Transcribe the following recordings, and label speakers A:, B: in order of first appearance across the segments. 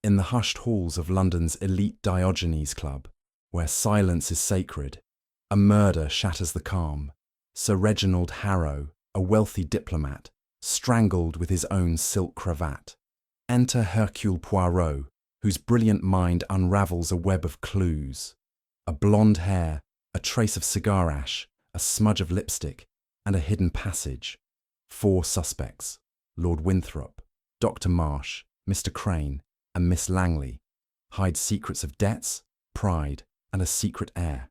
A: In the hushed halls of London's elite Diogenes Club, where silence is sacred, a murder shatters the calm. Sir Reginald Harrow, a wealthy diplomat, strangled with his own silk cravat. Enter Hercule Poirot, whose brilliant mind unravels a web of clues. A blonde hair, a trace of cigar ash, a smudge of lipstick, and a hidden passage. 4 suspects: Lord Winthrop, Dr. Marsh, Mr. Crane, and Miss Langley, hide secrets of debts, pride, and a secret heir.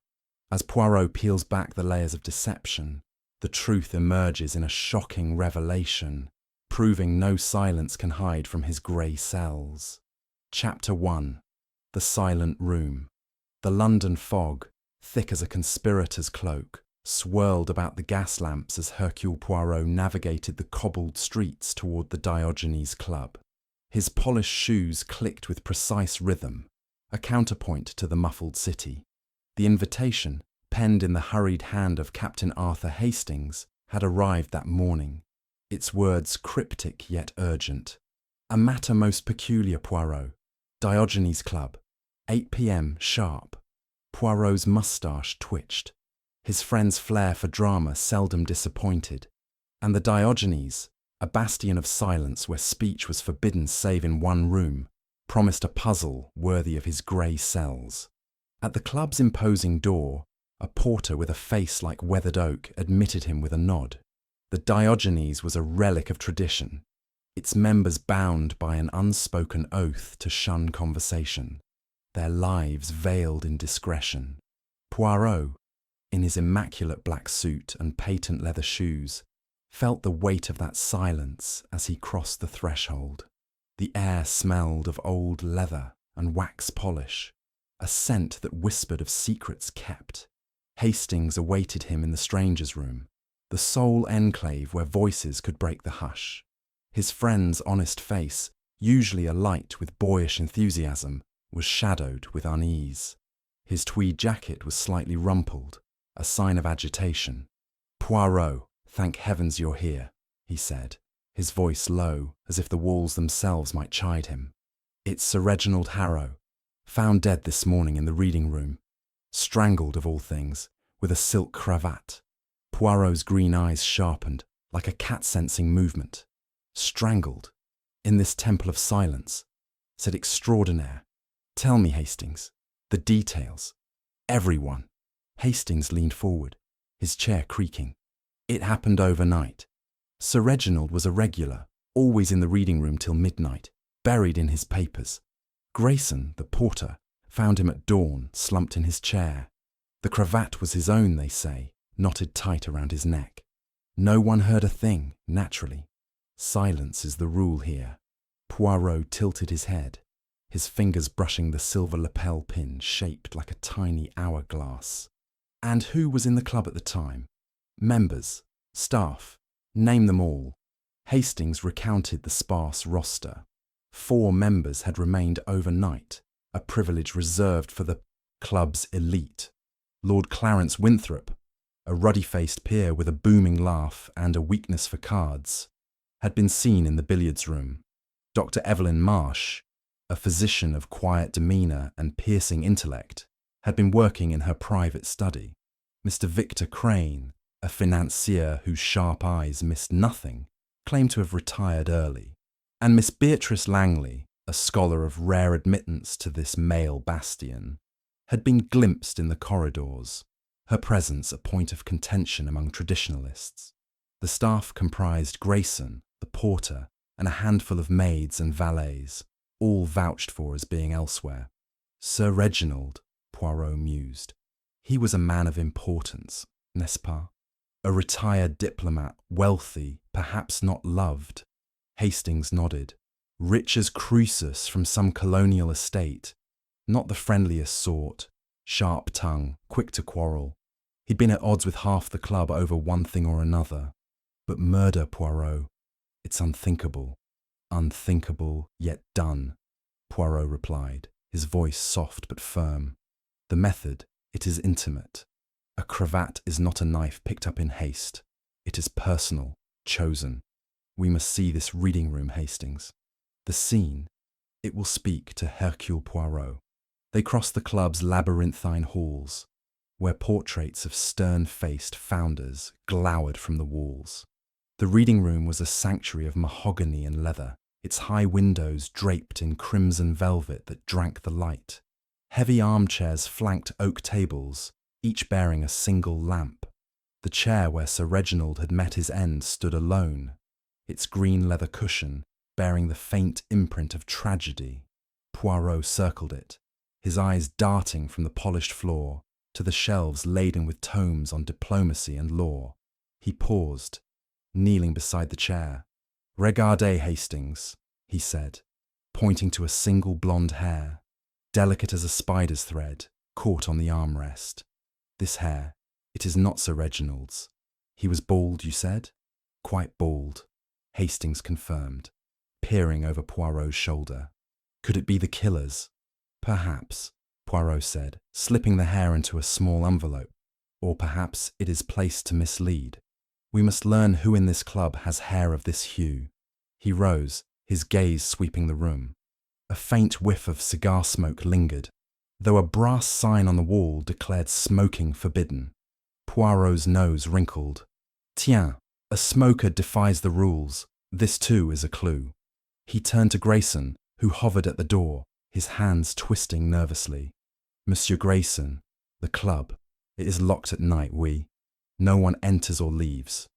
A: As Poirot peels back the layers of deception, the truth emerges in a shocking revelation, proving no silence can hide from his grey cells. Chapter 1. The Silent Room. The London fog, thick as a conspirator's cloak, swirled about the gas lamps as Hercule Poirot navigated the cobbled streets toward the Diogenes Club. His polished shoes clicked with precise rhythm, a counterpoint to the muffled city. The invitation, penned in the hurried hand of Captain Arthur Hastings, had arrived that morning, its words cryptic yet urgent. A matter most peculiar, Poirot. Diogenes Club, 8 p.m. sharp. Poirot's moustache twitched. His friend's flair for drama seldom disappointed. And the Diogenes, a bastion of silence where speech was forbidden save in one room, promised a puzzle worthy of his grey cells. At the club's imposing door, a porter with a face like weathered oak admitted him with a nod. The Diogenes was a relic of tradition, its members bound by an unspoken oath to shun conversation, their lives veiled in discretion. Poirot, in his immaculate black suit and patent leather shoes, felt the weight of that silence as he crossed the threshold. The air smelled of old leather and wax polish, a scent that whispered of secrets kept. Hastings awaited him in the stranger's room, the sole enclave where voices could break the hush. His friend's honest face, usually alight with boyish enthusiasm, was shadowed with unease. His tweed jacket was slightly rumpled, a sign of agitation. "Poirot, thank heavens you're here," he said, his voice low, as if the walls themselves might chide him. "It's Sir Reginald Harrow, found dead this morning in the reading room, strangled of all things, with a silk cravat." Poirot's green eyes sharpened, like a cat-sensing movement. "Strangled? In this temple of silence?" said extraordinaire. "Tell me, Hastings, the details. Everyone." Hastings leaned forward, his chair creaking. "It happened overnight. Sir Reginald was a regular, always in the reading room till midnight, buried in his papers. Grayson, the porter, found him at dawn, slumped in his chair. The cravat was his own, they say, knotted tight around his neck. No one heard a thing, naturally. Silence is the rule here." Poirot tilted his head, his fingers brushing the silver lapel pin shaped like a tiny hourglass. "And who was in the club at the time? Members, staff, name them all." Hastings recounted the sparse roster. 4 members had remained overnight, a privilege reserved for the club's elite. Lord Clarence Winthrop, a ruddy-faced peer with a booming laugh and a weakness for cards, had been seen in the billiards room. Dr. Evelyn Marsh, a physician of quiet demeanour and piercing intellect, had been working in her private study. Mr. Victor Crane, a financier whose sharp eyes missed nothing, claimed to have retired early. And Miss Beatrice Langley, a scholar of rare admittance to this male bastion, had been glimpsed in the corridors, her presence a point of contention among traditionalists. The staff comprised Grayson, the porter, and a handful of maids and valets, all vouched for as being elsewhere. Sir Reginald, Poirot mused. He was a man of importance, n'est-ce pas? A retired diplomat, wealthy, perhaps not loved. Hastings nodded. Rich as Croesus from some colonial estate, not the friendliest sort, sharp tongue, quick to quarrel. He'd been at odds with half the club over one thing or another. But murder, Poirot, it's unthinkable. Unthinkable, yet done, Poirot replied, his voice soft but firm. The method, it is intimate. A cravat is not a knife picked up in haste. It is personal, chosen. We must see this reading room, Hastings. The scene, It will speak to Hercule Poirot. They crossed the club's labyrinthine halls, where portraits of stern-faced founders glowered from the walls. The reading room was a sanctuary of mahogany and leather, its high windows draped in crimson velvet that drank the light. Heavy armchairs flanked oak tables, each bearing a single lamp. The chair where Sir Reginald had met his end stood alone, its green leather cushion bearing the faint imprint of tragedy. Poirot circled it, his eyes darting from the polished floor to the shelves laden with tomes on diplomacy and law. He paused, kneeling beside the chair. "Regardez, Hastings," he said, pointing to a single blonde hair, delicate as a spider's thread, caught on the armrest. "This hair, it is not Sir Reginald's. He was bald, you said?" "Quite bald," Hastings confirmed, peering over Poirot's shoulder. "Could it be the killer's?" "Perhaps," Poirot said, slipping the hair into a small envelope. "Or perhaps it is placed to mislead. We must learn who in this club has hair of this hue." He rose, his gaze sweeping the room. A faint whiff of cigar smoke lingered, though a brass sign on the wall declared smoking forbidden. Poirot's nose wrinkled. "Tiens, a smoker defies the rules. This too is a clue." He turned to Grayson, who hovered at the door, his hands twisting nervously. "Monsieur Grayson, the club. It is locked at night, oui. No one enters or leaves."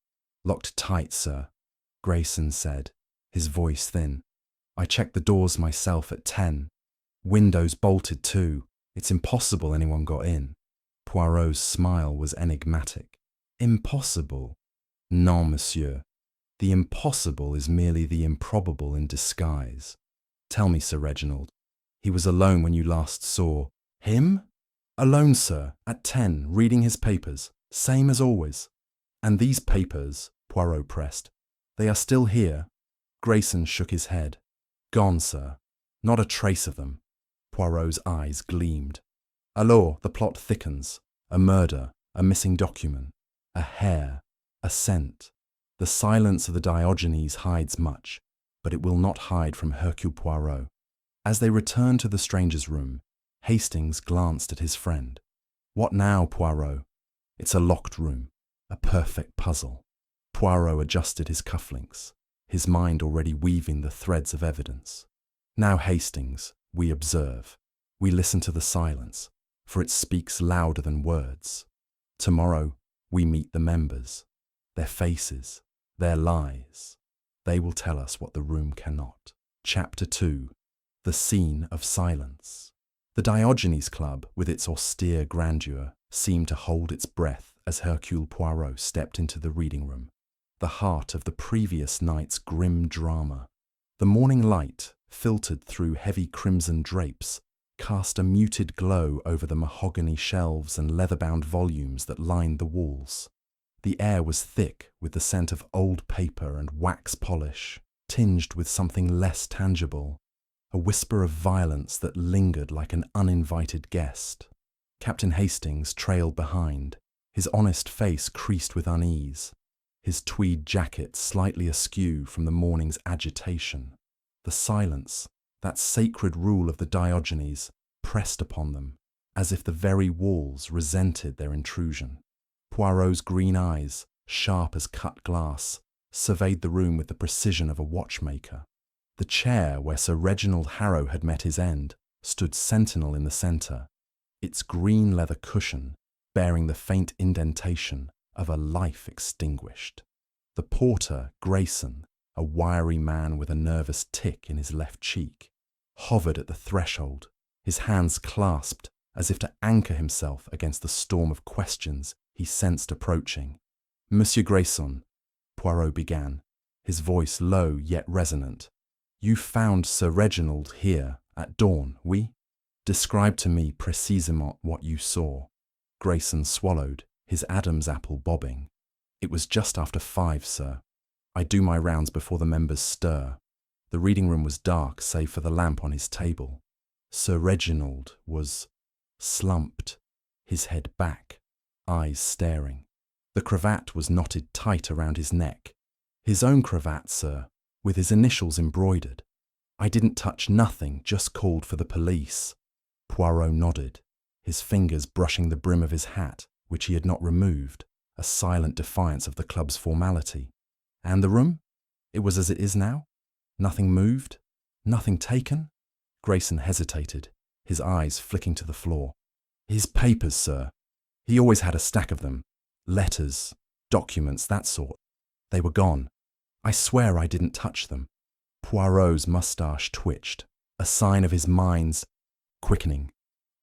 A: "Locked tight, sir," Grayson said, his voice thin. "I checked the doors myself at 10. Windows bolted too. It's impossible anyone got in." Poirot's smile was enigmatic. "Impossible?" "Non, monsieur. The impossible is merely the improbable in disguise. Tell me, Sir Reginald, he was alone when you last saw him?" "Alone, sir, at 10, reading his papers, same as always." "And these papers," Poirot pressed, "they are still here?" Grayson shook his head. "Gone, sir. Not a trace of them." Poirot's eyes gleamed. "Alors, the plot thickens. A murder, a missing document, a hair, a scent. The silence of the Diogenes hides much, but it will not hide from Hercule Poirot." As they returned to the stranger's room, Hastings glanced at his friend. "What now, Poirot?" "It's a locked room, a perfect puzzle." Poirot adjusted his cufflinks, his mind already weaving the threads of evidence. "Now, Hastings, we observe. We listen to the silence, for it speaks louder than words. Tomorrow, we meet the members. Their faces, their lies. They will tell us what the room cannot." Chapter 2. The Scene of Silence. The Diogenes Club, with its austere grandeur, seemed to hold its breath as Hercule Poirot stepped into the reading room, the heart of the previous night's grim drama. The morning light, filtered through heavy crimson drapes, cast a muted glow over the mahogany shelves and leather-bound volumes that lined the walls. The air was thick with the scent of old paper and wax polish, tinged with something less tangible, a whisper of violence that lingered like an uninvited guest. Captain Hastings trailed behind, his honest face creased with unease, his tweed jacket slightly askew from the morning's agitation. The silence, that sacred rule of the Diogenes, pressed upon them, as if the very walls resented their intrusion. Poirot's green eyes, sharp as cut glass, surveyed the room with the precision of a watchmaker. The chair where Sir Reginald Harrow had met his end stood sentinel in the centre, its green leather cushion bearing the faint indentation of a life extinguished. The porter, Grayson, a wiry man with a nervous tic in his left cheek, hovered at the threshold, his hands clasped as if to anchor himself against the storm of questions he sensed approaching. "Monsieur Grayson," Poirot began, his voice low yet resonant, "you found Sir Reginald here at dawn, oui? Describe to me précisément what you saw." Grayson swallowed, his Adam's apple bobbing. "It was just after 5, sir. I do my rounds before the members stir. The reading room was dark save for the lamp on his table. Sir Reginald was slumped, his head back, eyes staring. The cravat was knotted tight around his neck. His own cravat, sir, with his initials embroidered. I didn't touch nothing, just called for the police. Poirot nodded, his fingers brushing the brim of his hat, which he had not removed, a silent defiance of the club's formality. And the room? It was as it is now? Nothing moved? Nothing taken? Grayson hesitated, his eyes flicking to the floor. His papers, sir. He always had a stack of them. Letters, documents, that sort. They were gone. I swear I didn't touch them. Poirot's moustache twitched, a sign of his mind's quickening.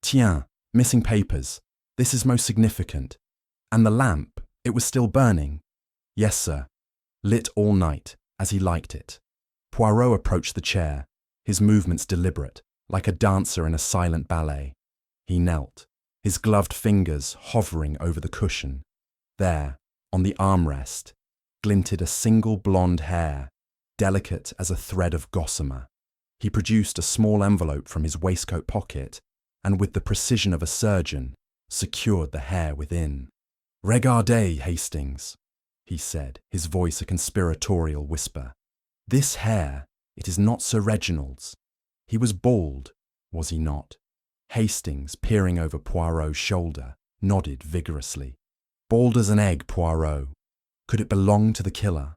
A: Tiens, missing papers. This is most significant. And the lamp, it was still burning. Yes, sir. Lit all night, as he liked it. Poirot approached the chair, his movements deliberate, like a dancer in a silent ballet. He knelt, his gloved fingers hovering over the cushion. There, on the armrest, glinted a single blonde hair, delicate as a thread of gossamer. He produced a small envelope from his waistcoat pocket and, with the precision of a surgeon, secured the hair within. "Regardez, Hastings," he said, his voice a conspiratorial whisper. "This hair, it is not Sir Reginald's. He was bald, was he not?" Hastings, peering over Poirot's shoulder, nodded vigorously. "Bald as an egg, Poirot. Could it belong to the killer?"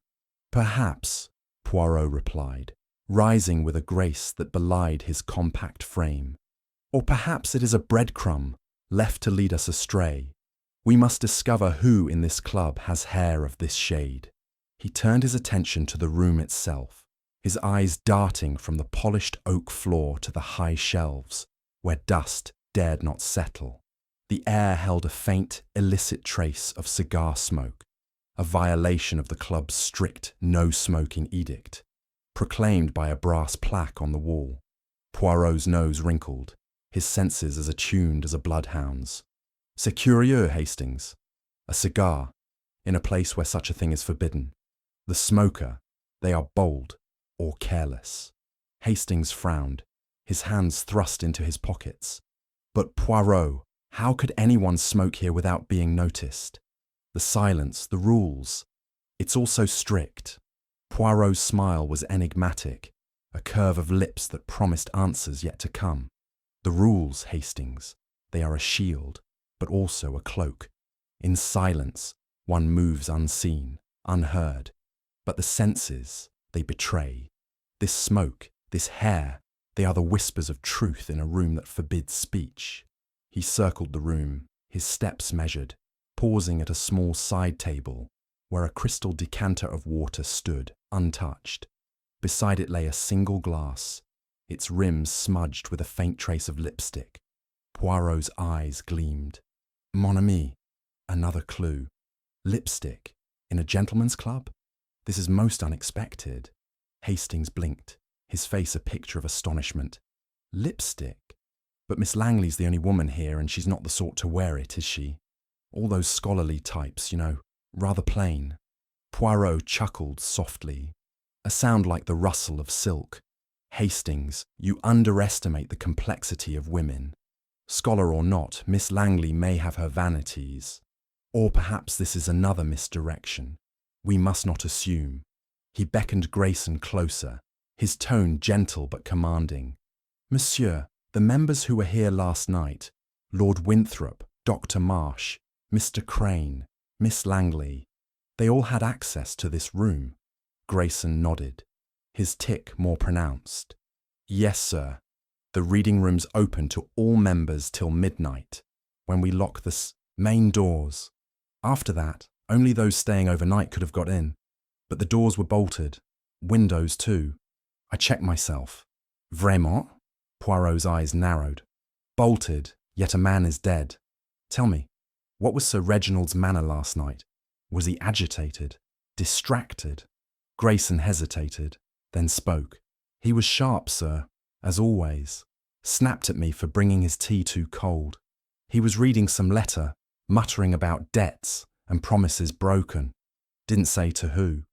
A: "Perhaps," Poirot replied, rising with a grace that belied his compact frame. "Or perhaps it is a breadcrumb, left to lead us astray. We must discover who in this club has hair of this shade." He turned his attention to the room itself, his eyes darting from the polished oak floor to the high shelves, where dust dared not settle. The air held a faint, illicit trace of cigar smoke, a violation of the club's strict no-smoking edict, proclaimed by a brass plaque on the wall. Poirot's nose wrinkled, his senses as attuned as a bloodhound's. "C'est curieux, Hastings. A cigar, in a place where such a thing is forbidden. The smoker, they are bold or careless." Hastings frowned, his hands thrust into his pockets. "But Poirot, how could anyone smoke here without being noticed? The silence, the rules. It's all so strict." Poirot's smile was enigmatic, a curve of lips that promised answers yet to come. "The rules, Hastings, they are a shield, but also a cloak. In silence, one moves unseen, unheard. But the senses, they betray. This smoke, this hair, they are the whispers of truth in a room that forbids speech." He circled the room, his steps measured, pausing at a small side table where a crystal decanter of water stood, untouched. Beside it lay a single glass, its rim smudged with a faint trace of lipstick. Poirot's eyes gleamed. "Mon ami, another clue. Lipstick, in a gentleman's club? This is most unexpected." Hastings blinked, his face a picture of astonishment. "Lipstick? But Miss Langley's the only woman here, and she's not the sort to wear it, is she? All those scholarly types, rather plain." Poirot chuckled softly, a sound like the rustle of silk. "Hastings, you underestimate the complexity of women. Scholar or not, Miss Langley may have her vanities. Or perhaps this is another misdirection. We must not assume." He beckoned Grayson closer, his tone gentle but commanding. "Monsieur, the members who were here last night, Lord Winthrop, Dr. Marsh, Mr. Crane, Miss Langley, they all had access to this room." Grayson nodded, his tic more pronounced. "Yes, sir. The reading room's open to all members till midnight, when we lock the main doors. After that, only those staying overnight could have got in. But the doors were bolted, windows too. I checked myself." "Vraiment?" Poirot's eyes narrowed. "Bolted, yet a man is dead. Tell me, what was Sir Reginald's manner last night? Was he agitated? Distracted?" Grayson hesitated, then spoke. "He was sharp, sir, as always. Snapped at me for bringing his tea too cold. He was reading some letter, muttering about debts and promises broken. Didn't say to who."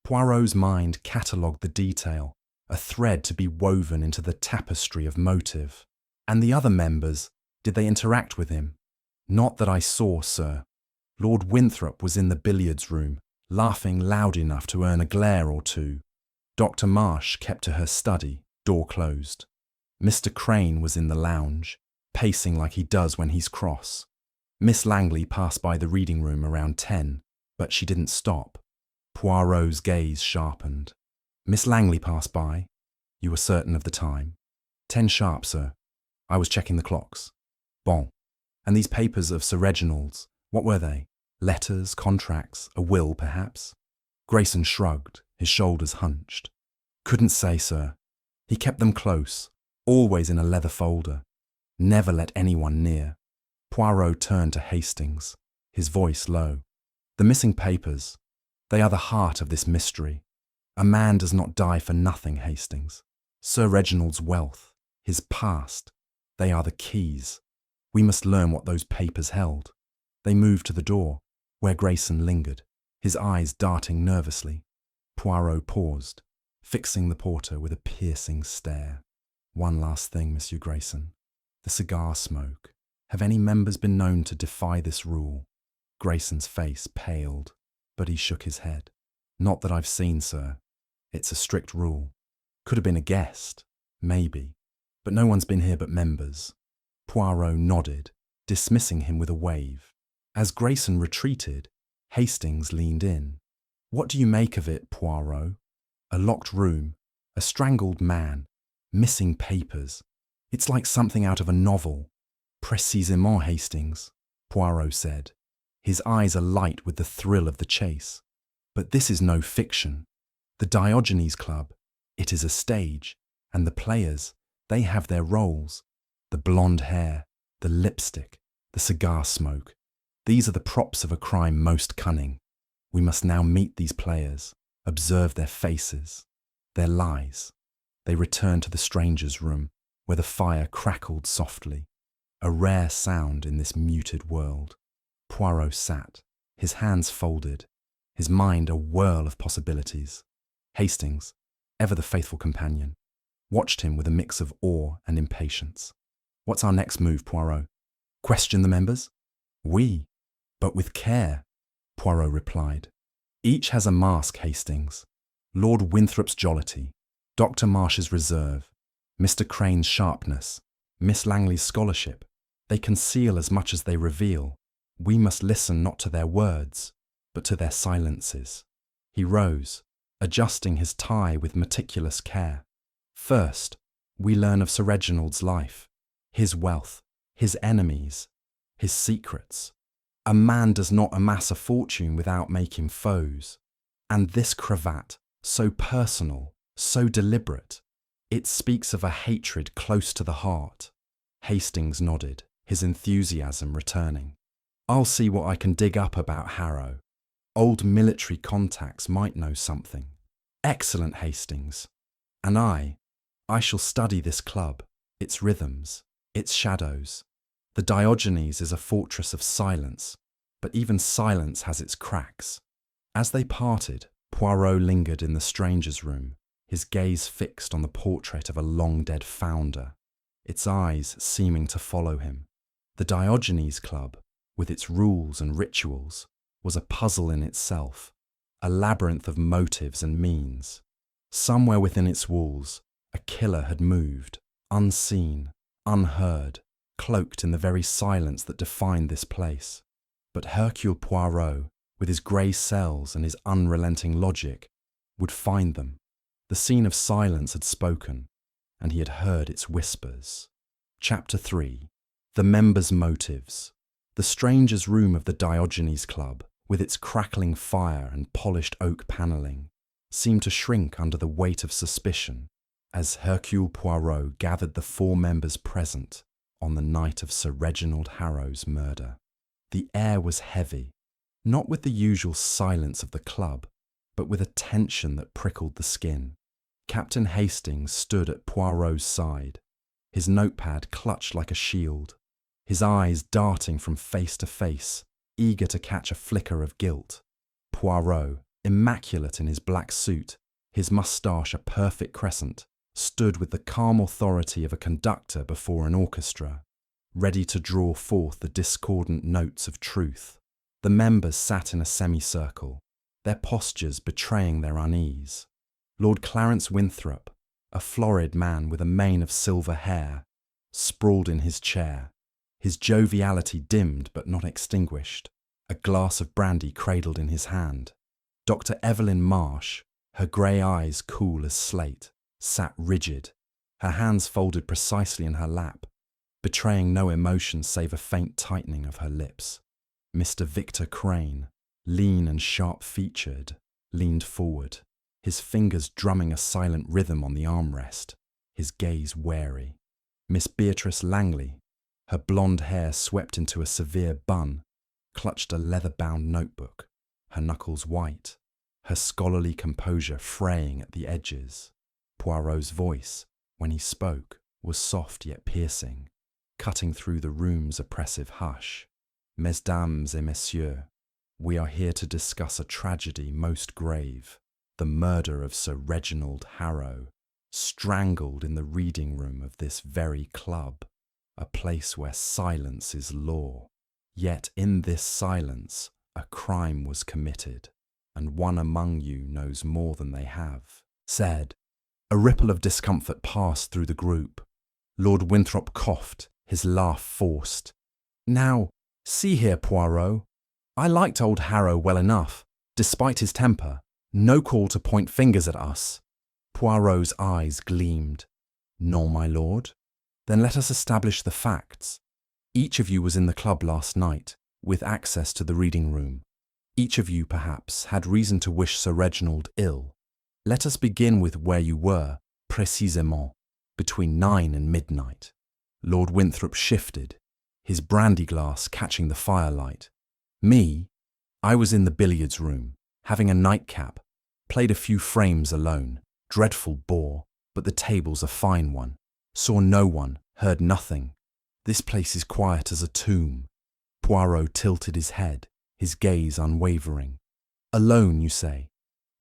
A: Poirot's mind catalogued the detail, a thread to be woven into the tapestry of motive. "And the other members, did they interact with him?" "Not that I saw, sir. Lord Winthrop was in the billiards room, laughing loud enough to earn a glare or two. Dr. Marsh kept to her study, Door closed. Mr. Crane was in the lounge, pacing like he does when he's cross. Miss Langley passed by the reading room around 10, but she didn't stop. Poirot's gaze sharpened. Miss Langley passed by. You were certain of the time? 10 sharp, sir. I was checking the clocks. Bon. And these papers of Sir Reginald's, what were they? Letters, contracts, a will, perhaps? Grayson shrugged, his shoulders hunched. Couldn't say, sir. He kept them close, always in a leather folder. Never let anyone near. Poirot turned to Hastings, his voice low. The missing papers, they are the heart of this mystery. A man does not die for nothing, Hastings. Sir Reginald's wealth, his past, they are the keys. We must learn what those papers held. They moved to the door, where Grayson lingered, his eyes darting nervously. Poirot paused, fixing the porter with a piercing stare. One last thing, Monsieur Grayson. The cigar smoke. Have any members been known to defy this rule? Grayson's face paled, but he shook his head. Not that I've seen, sir. It's a strict rule. Could have been a guest, maybe, but no one's been here but members. Poirot nodded, dismissing him with a wave. As Grayson retreated, Hastings leaned in. What do you make of it, Poirot? A locked room, a strangled man, missing papers. It's like something out of a novel. Précisément, Hastings, Poirot said, his eyes alight with the thrill of the chase. But this is no fiction. The Diogenes Club, it is a stage, and the players, they have their roles. The blonde hair, the lipstick, the cigar smoke. These are the props of a crime most cunning. We must now meet these players, observe their faces, their lies. They returned to the stranger's room, where the fire crackled softly, a rare sound in this muted world. Poirot sat, his hands folded, his mind a whirl of possibilities. Hastings, ever the faithful companion, watched him with a mix of awe and impatience. What's our next move, Poirot? Question the members? Oui, but with care, Poirot replied. Each has a mask, Hastings. Lord Winthrop's jollity, Dr. Marsh's reserve, Mr. Crane's sharpness, Miss Langley's scholarship. They conceal as much as they reveal. We must listen not to their words, but to their silences. He rose, adjusting his tie with meticulous care. First, we learn of Sir Reginald's life, his wealth, his enemies, his secrets. A man does not amass a fortune without making foes. And this cravat, so personal, so deliberate, it speaks of a hatred close to the heart. Hastings nodded, his enthusiasm returning. I'll see what I can dig up about Harrow. Old military contacts might know something. Excellent, Hastings. And I shall study this club, its rhythms, its shadows. The Diogenes is a fortress of silence, but even silence has its cracks. As they parted, Poirot lingered in the stranger's room, his gaze fixed on the portrait of a long-dead founder, its eyes seeming to follow him. The Diogenes Club, with its rules and rituals, was a puzzle in itself, a labyrinth of motives and means. Somewhere within its walls, a killer had moved, unseen, unheard, cloaked in the very silence that defined this place. But Hercule Poirot, with his grey cells and his unrelenting logic, would find them. The scene of silence had spoken, and he had heard its whispers. Chapter 3. The Members' Motives. The stranger's room of the Diogenes Club, with its crackling fire and polished oak panelling, seemed to shrink under the weight of suspicion as Hercule Poirot gathered the 4 members present on the night of Sir Reginald Harrow's murder. The air was heavy, not with the usual silence of the club, but with a tension that prickled the skin. Captain Hastings stood at Poirot's side, his notepad clutched like a shield, his eyes darting from face to face, eager to catch a flicker of guilt. Poirot, immaculate in his black suit, his moustache a perfect crescent, stood with the calm authority of a conductor before an orchestra, ready to draw forth the discordant notes of truth. The members sat in a semicircle, their postures betraying their unease. Lord Clarence Winthrop, a florid man with a mane of silver hair, sprawled in his chair, his joviality dimmed but not extinguished, a glass of brandy cradled in his hand. Dr. Evelyn Marsh, her grey eyes cool as slate, sat rigid, her hands folded precisely in her lap, betraying no emotion save a faint tightening of her lips. Mr. Victor Crane, lean and sharp-featured, leaned forward, his fingers drumming a silent rhythm on the armrest, his gaze wary. Miss Beatrice Langley, her blonde hair swept into a severe bun, clutched a leather-bound notebook, her knuckles white, her scholarly composure fraying at the edges. Poirot's voice, when he spoke, was soft yet piercing, cutting through the room's oppressive hush. Mesdames et messieurs, we are here to discuss a tragedy most grave, the murder of Sir Reginald Harrow, strangled in the reading room of this very club, a place where silence is law. Yet in this silence, a crime was committed, and one among you knows more than they have said. A ripple of discomfort passed through the group. Lord Winthrop coughed, his laugh forced. Now, see here, Poirot. I liked old Harrow well enough, despite his temper. No call to point fingers at us. Poirot's eyes gleamed. No, my lord. Then let us establish the facts. Each of you was in the club last night, with access to the reading room. Each of you, perhaps, had reason to wish Sir Reginald ill. Let us begin with where you were, précisément, between 9 and midnight. Lord Winthrop shifted, his brandy glass catching the firelight. Me? I was in the billiards room, having a nightcap, played a few frames alone. Dreadful bore, but the table's a fine one. Saw no one, heard nothing. This place is quiet as a tomb. Poirot tilted his head, his gaze unwavering. Alone, you say?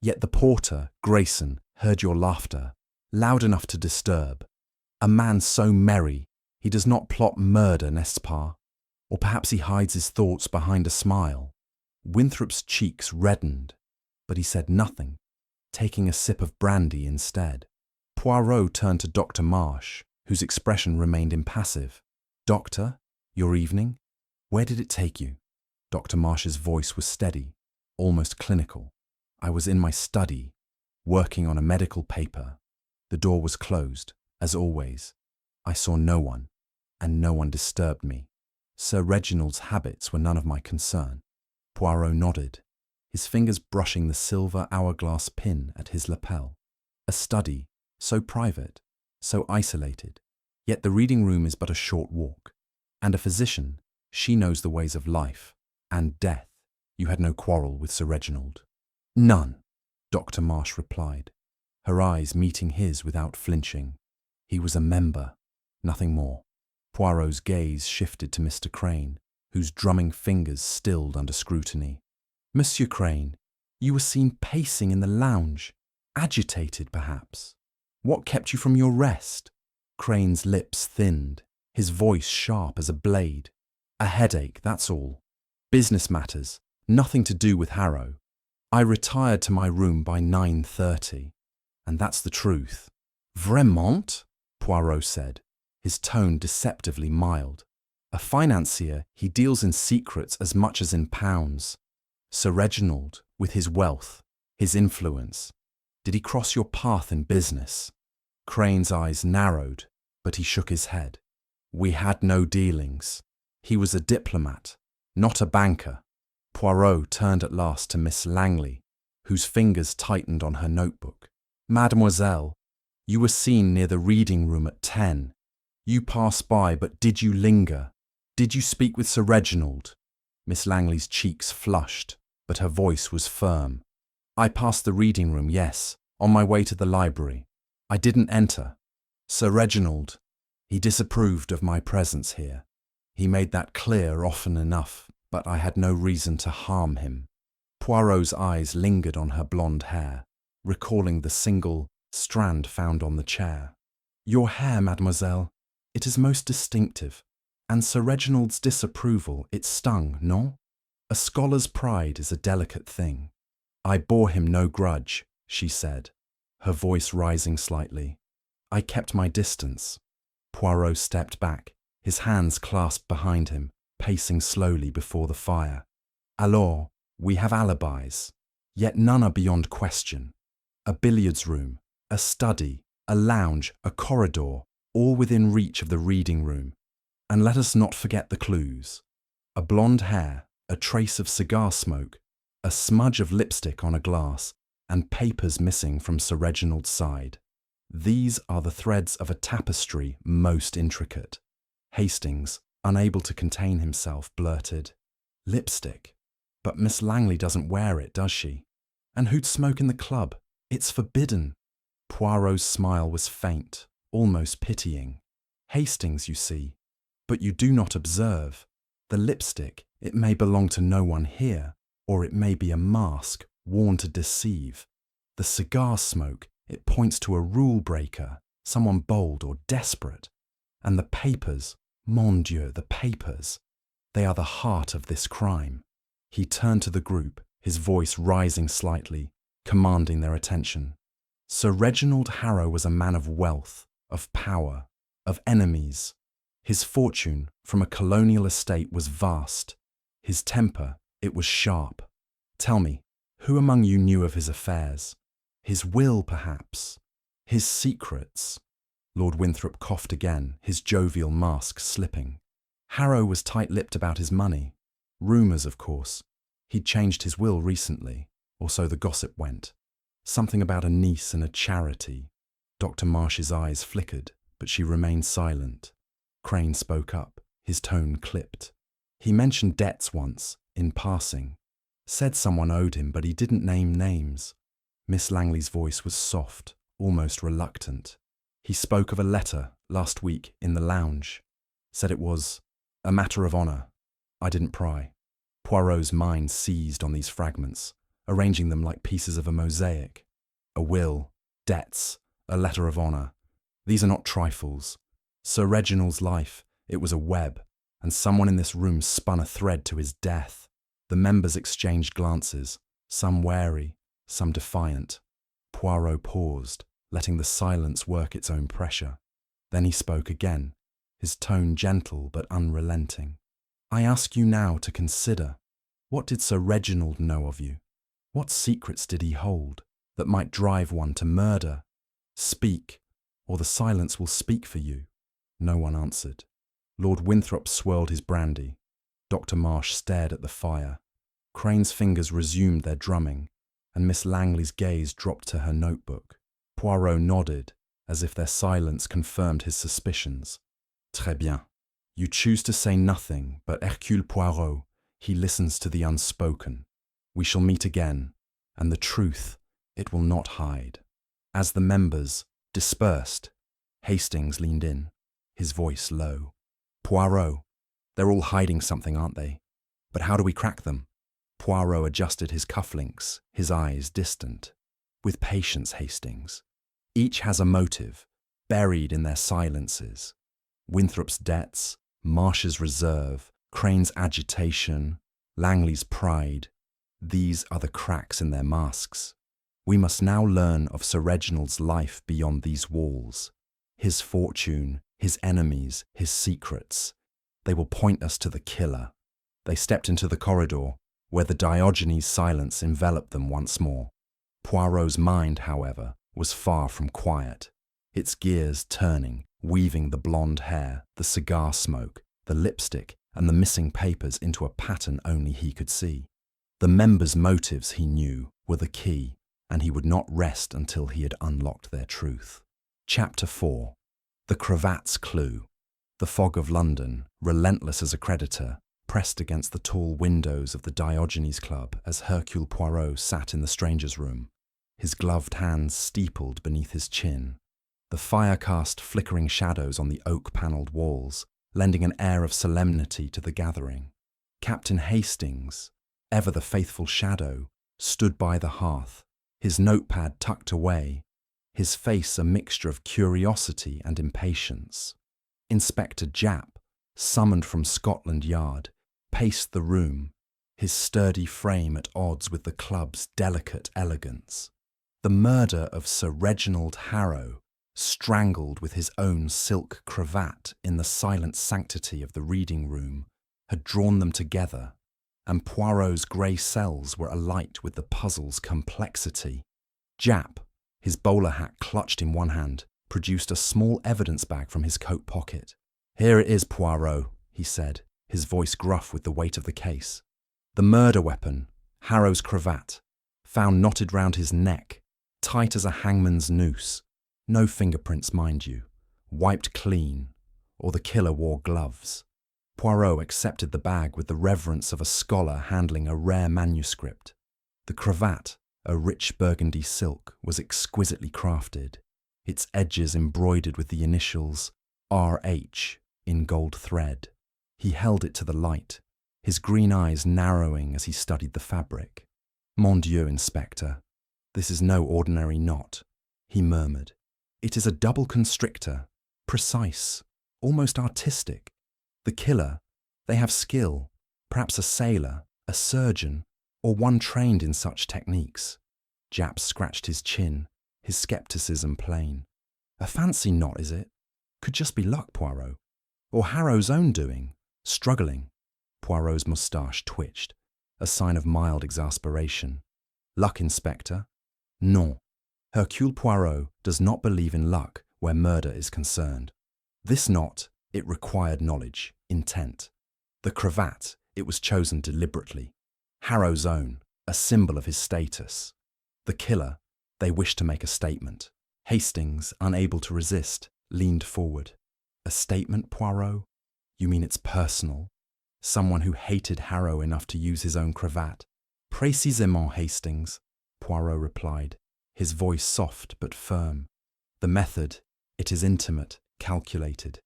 A: Yet the porter, Grayson, heard your laughter, loud enough to disturb. A man so merry, he does not plot murder, n'est-ce pas? Or perhaps he hides his thoughts behind a smile. Winthrop's cheeks reddened, but he said nothing, taking a sip of brandy instead. Poirot turned to Dr. Marsh, whose expression remained impassive. Doctor, your evening? Where did it take you? Dr. Marsh's voice was steady, almost clinical. I was in my study, working on a medical paper. The door was closed, as always. I saw no one, and no one disturbed me. Sir Reginald's habits were none of my concern. Poirot nodded, his fingers brushing the silver hourglass pin at his lapel. A study, so private, so isolated, yet the reading room is but a short walk. And a physician, she knows the ways of life and death. You had no quarrel with Sir Reginald? None, Dr. Marsh replied, her eyes meeting his without flinching. He was a member, nothing more. Poirot's gaze shifted to Mr. Crane, whose drumming fingers stilled under scrutiny. Monsieur Crane, you were seen pacing in the lounge, agitated perhaps. What kept you from your rest? Crane's lips thinned, his voice sharp as a blade. A headache, that's all. Business matters, nothing to do with Harrow. I retired to my room by 9:30, and that's the truth. Vraiment? Poirot said, his tone deceptively mild. A financier, he deals in secrets as much as in pounds. Sir Reginald, with his wealth, his influence, did he cross your path in business? Crane's eyes narrowed, but he shook his head. We had no dealings. He was a diplomat, not a banker. Poirot turned at last to Miss Langley, whose fingers tightened on her notebook. Mademoiselle, you were seen near the reading room at 10. You passed by, but did you linger? Did you speak with Sir Reginald? Miss Langley's cheeks flushed, but her voice was firm. I passed the reading room, yes, on my way to the library. I didn't enter. Sir Reginald, he disapproved of my presence here. He made that clear often enough, but I had no reason to harm him. Poirot's eyes lingered on her blonde hair, recalling the single strand found on the chair. Your hair, mademoiselle, it is most distinctive, and Sir Reginald's disapproval, it stung, no? A scholar's pride is a delicate thing. I bore him no grudge, she said, her voice rising slightly. I kept my distance. Poirot stepped back, his hands clasped behind him, pacing slowly before the fire. Alors, we have alibis, yet none are beyond question. A billiards room, a study, a lounge, a corridor, all within reach of the reading room. And let us not forget the clues. A blonde hair, a trace of cigar smoke, a smudge of lipstick on a glass, and papers missing from Sir Reginald's side. These are the threads of a tapestry most intricate. Hastings, unable to contain himself, blurted, "Lipstick? But Miss Langley doesn't wear it, does she? And who'd smoke in the club? It's forbidden." Poirot's smile was faint, almost pitying. "Hastings, you see. But you do not observe. The lipstick, it may belong to no one here, or it may be a mask worn to deceive. The cigar smoke, it points to a rule breaker, someone bold or desperate. And the papers, mon Dieu, the papers, they are the heart of this crime." He turned to the group, his voice rising slightly, commanding their attention. Sir Reginald Harrow was a man of wealth, of power, of enemies. His fortune from a colonial estate was vast. His temper, it was sharp. Tell me, who among you knew of his affairs? His will, perhaps? His secrets? Lord Winthrop coughed again, his jovial mask slipping. Harrow was tight-lipped about his money. Rumours, of course. He'd changed his will recently, or so the gossip went. Something about a niece and a charity. Dr. Marsh's eyes flickered, but she remained silent. Crane spoke up, his tone clipped. He mentioned debts once, in passing. Said someone owed him, but he didn't name names. Miss Langley's voice was soft, almost reluctant. He spoke of a letter last week in the lounge. Said it was a matter of honour. I didn't pry. Poirot's mind seized on these fragments, arranging them like pieces of a mosaic. A will, debts, a letter of honour. These are not trifles. Sir Reginald's life, it was a web, and someone in this room spun a thread to his death. The members exchanged glances, some wary, some defiant. Poirot paused, letting the silence work its own pressure. Then he spoke again, his tone gentle but unrelenting. "I ask you now to consider. What did Sir Reginald know of you? What secrets did he hold that might drive one to murder? Speak, or the silence will speak for you." No one answered. Lord Winthrop swirled his brandy. Dr. Marsh stared at the fire. Crane's fingers resumed their drumming, and Miss Langley's gaze dropped to her notebook. Poirot nodded, as if their silence confirmed his suspicions. "Très bien. You choose to say nothing, but Hercule Poirot, he listens to the unspoken. We shall meet again, and the truth, it will not hide." As the members dispersed, Hastings leaned in, his voice low. "Poirot, they're all hiding something, aren't they? But how do we crack them?" Poirot adjusted his cufflinks, his eyes distant. "With patience, Hastings. Each has a motive, buried in their silences. Winthrop's debts, Marsh's reserve, Crane's agitation, Langley's pride. These are the cracks in their masks. We must now learn of Sir Reginald's life beyond these walls. His fortune, his enemies, his secrets. They will point us to the killer." They stepped into the corridor, where the Diogenes silence enveloped them once more. Poirot's mind, however, was far from quiet, its gears turning, weaving the blonde hair, the cigar smoke, the lipstick, and the missing papers into a pattern only he could see. The members' motives, he knew, were the key, and he would not rest until he had unlocked their truth. Chapter 4. The Cravat's Clue. The fog of London, relentless as a creditor, pressed against the tall windows of the Diogenes Club as Hercule Poirot sat in the stranger's room, his gloved hands steepled beneath his chin. The fire cast flickering shadows on the oak-panelled walls, lending an air of solemnity to the gathering. Captain Hastings, ever the faithful shadow, stood by the hearth, his notepad tucked away, his face a mixture of curiosity and impatience. Inspector Japp, summoned from Scotland Yard, paced the room, his sturdy frame at odds with the club's delicate elegance. The murder of Sir Reginald Harrow, strangled with his own silk cravat in the silent sanctity of the reading room, had drawn them together, and Poirot's grey cells were alight with the puzzle's complexity. Japp, his bowler hat clutched in one hand, produced a small evidence bag from his coat pocket. "Here it is, Poirot," he said, his voice gruff with the weight of the case. "The murder weapon, Harrow's cravat, found knotted round his neck, tight as a hangman's noose. No fingerprints, mind you. Wiped clean, or the killer wore gloves." Poirot accepted the bag with the reverence of a scholar handling a rare manuscript. The cravat, a rich burgundy silk, was exquisitely crafted, its edges embroidered with the initials R.H. in gold thread. He held it to the light, his green eyes narrowing as he studied the fabric. "Mon Dieu, Inspector, this is no ordinary knot," he murmured. "It is a double constrictor, precise, almost artistic. The killer, they have skill, perhaps a sailor, a surgeon, or one trained in such techniques." Japp scratched his chin, his scepticism plain. "A fancy knot, is it? Could just be luck, Poirot. Or Harrow's own doing, struggling." Poirot's moustache twitched, a sign of mild exasperation. "Luck, Inspector? Non. Hercule Poirot does not believe in luck where murder is concerned. This knot, it required knowledge, intent. The cravat, it was chosen deliberately. Harrow's own, a symbol of his status. The killer, they wished to make a statement." Hastings, unable to resist, leaned forward. "A statement, Poirot? You mean it's personal? Someone who hated Harrow enough to use his own cravat?" "Précisément, Hastings," Poirot replied, his voice soft but firm. "The method, it is intimate, calculated.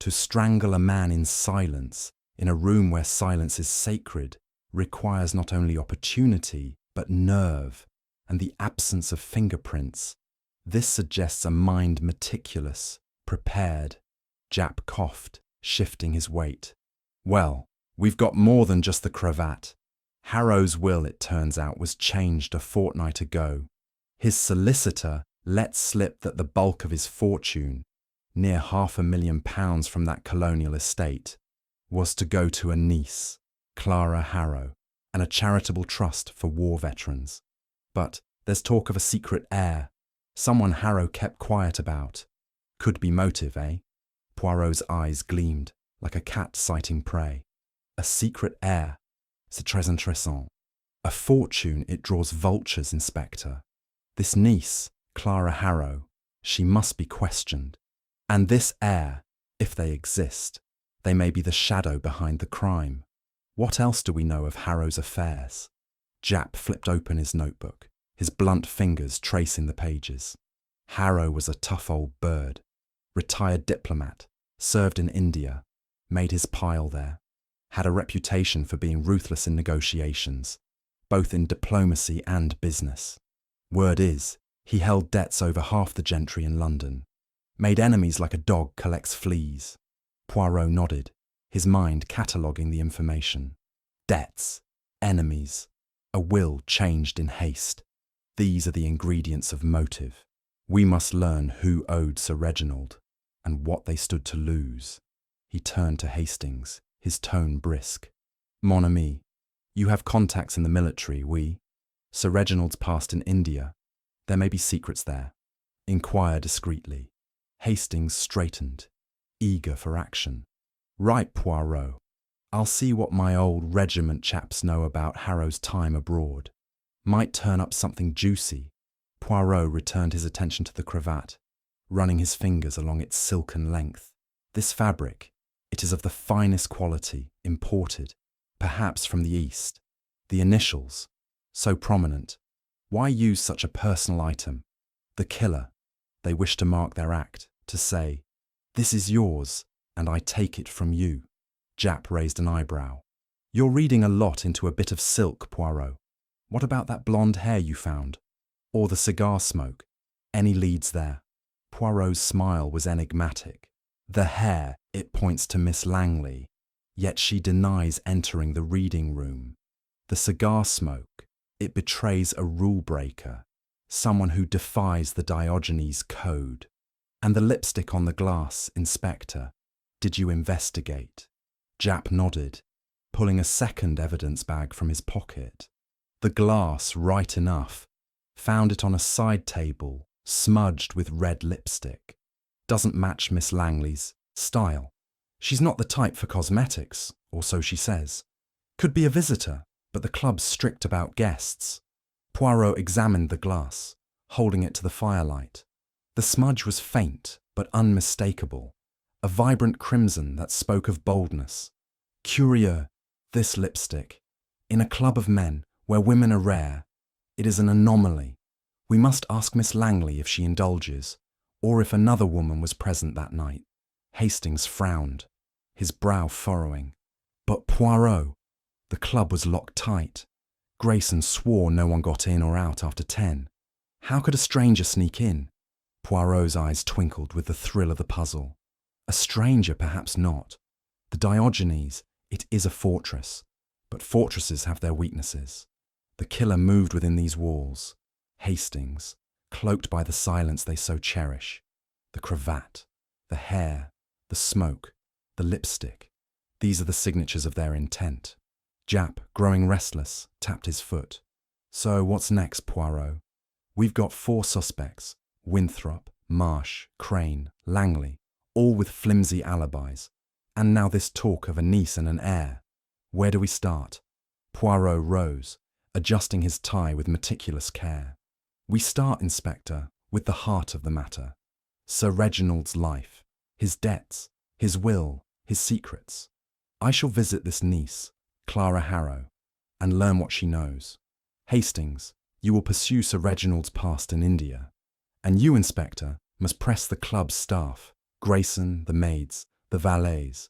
A: To strangle a man in silence, in a room where silence is sacred, requires not only opportunity, but nerve, and the absence of fingerprints. This suggests a mind meticulous, prepared." Japp coughed, shifting his weight. "Well, we've got more than just the cravat. Harrow's will, it turns out, was changed a fortnight ago. His solicitor let slip that the bulk of his fortune, near £500,000 from that colonial estate, was to go to a niece, Clara Harrow, and a charitable trust for war veterans. But there's talk of a secret heir, someone Harrow kept quiet about. Could be motive, eh?" Poirot's eyes gleamed, like a cat sighting prey. "A secret heir? C'est très intéressant. A fortune, it draws vultures, Inspector. This niece, Clara Harrow, she must be questioned. And this heir, if they exist, they may be the shadow behind the crime. What else do we know of Harrow's affairs?" Japp flipped open his notebook, his blunt fingers tracing the pages. "Harrow was a tough old bird. Retired diplomat, served in India, made his pile there. Had a reputation for being ruthless in negotiations, both in diplomacy and business. Word is, he held debts over half the gentry in London. Made enemies like a dog collects fleas." Poirot nodded, his mind cataloguing the information. Debts, enemies, a will changed in haste. These are the ingredients of motive. We must learn who owed Sir Reginald, and what they stood to lose. He turned to Hastings, his tone brisk. "Mon ami, you have contacts in the military, oui? Sir Reginald's past in India. There may be secrets there. Inquire discreetly." Hastings straightened, eager for action. "Right, Poirot. I'll see what my old regiment chaps know about Harrow's time abroad. Might turn up something juicy." Poirot returned his attention to the cravat, running his fingers along its silken length. "This fabric, it is of the finest quality, imported, perhaps from the East. The initials, so prominent. Why use such a personal item? The killer, they wish to mark their act, to say, 'This is yours, and I take it from you.'" Japp raised an eyebrow. "You're reading a lot into a bit of silk, Poirot. What about that blonde hair you found? Or the cigar smoke? Any leads there?" Poirot's smile was enigmatic. "The hair, it points to Miss Langley, yet she denies entering the reading room. The cigar smoke, it betrays a rule breaker, someone who defies the Diogenes code. And the lipstick on the glass, Inspector. Did you investigate? Japp nodded, pulling a second evidence bag from his pocket. The glass, right enough. Found it on a side table, smudged with red lipstick. Doesn't match Miss Langley's style. She's not the type for cosmetics, or so she says. Could be a visitor, but the club's strict about guests. Poirot examined the glass, holding it to the firelight. The smudge was faint, but unmistakable. A vibrant crimson that spoke of boldness. Curieux, this lipstick. In a club of men, where women are rare, it is an anomaly. We must ask Miss Langley if she indulges, or if another woman was present that night. Hastings frowned, his brow furrowing. But Poirot, the club was locked tight. Grayson swore no one got in or out after 10. How could a stranger sneak in? Poirot's eyes twinkled with the thrill of the puzzle. A stranger, perhaps not. The Diogenes, it is a fortress, but fortresses have their weaknesses. The killer moved within these walls. Hastings, cloaked by the silence they so cherish. The cravat, the hair, the smoke, the lipstick. These are the signatures of their intent. Japp, growing restless, tapped his foot. So what's next, Poirot? We've got 4 suspects. Winthrop, Marsh, Crane, Langley, all with flimsy alibis. And now this talk of a niece and an heir. Where do we start? Poirot rose, adjusting his tie with meticulous care. We start, Inspector, with the heart of the matter. Sir Reginald's life, his debts, his will, his secrets. I shall visit this niece, Clara Harrow, and learn what she knows. Hastings, you will pursue Sir Reginald's past in India. And you, Inspector, must press the club's staff, Grayson, the maids, the valets.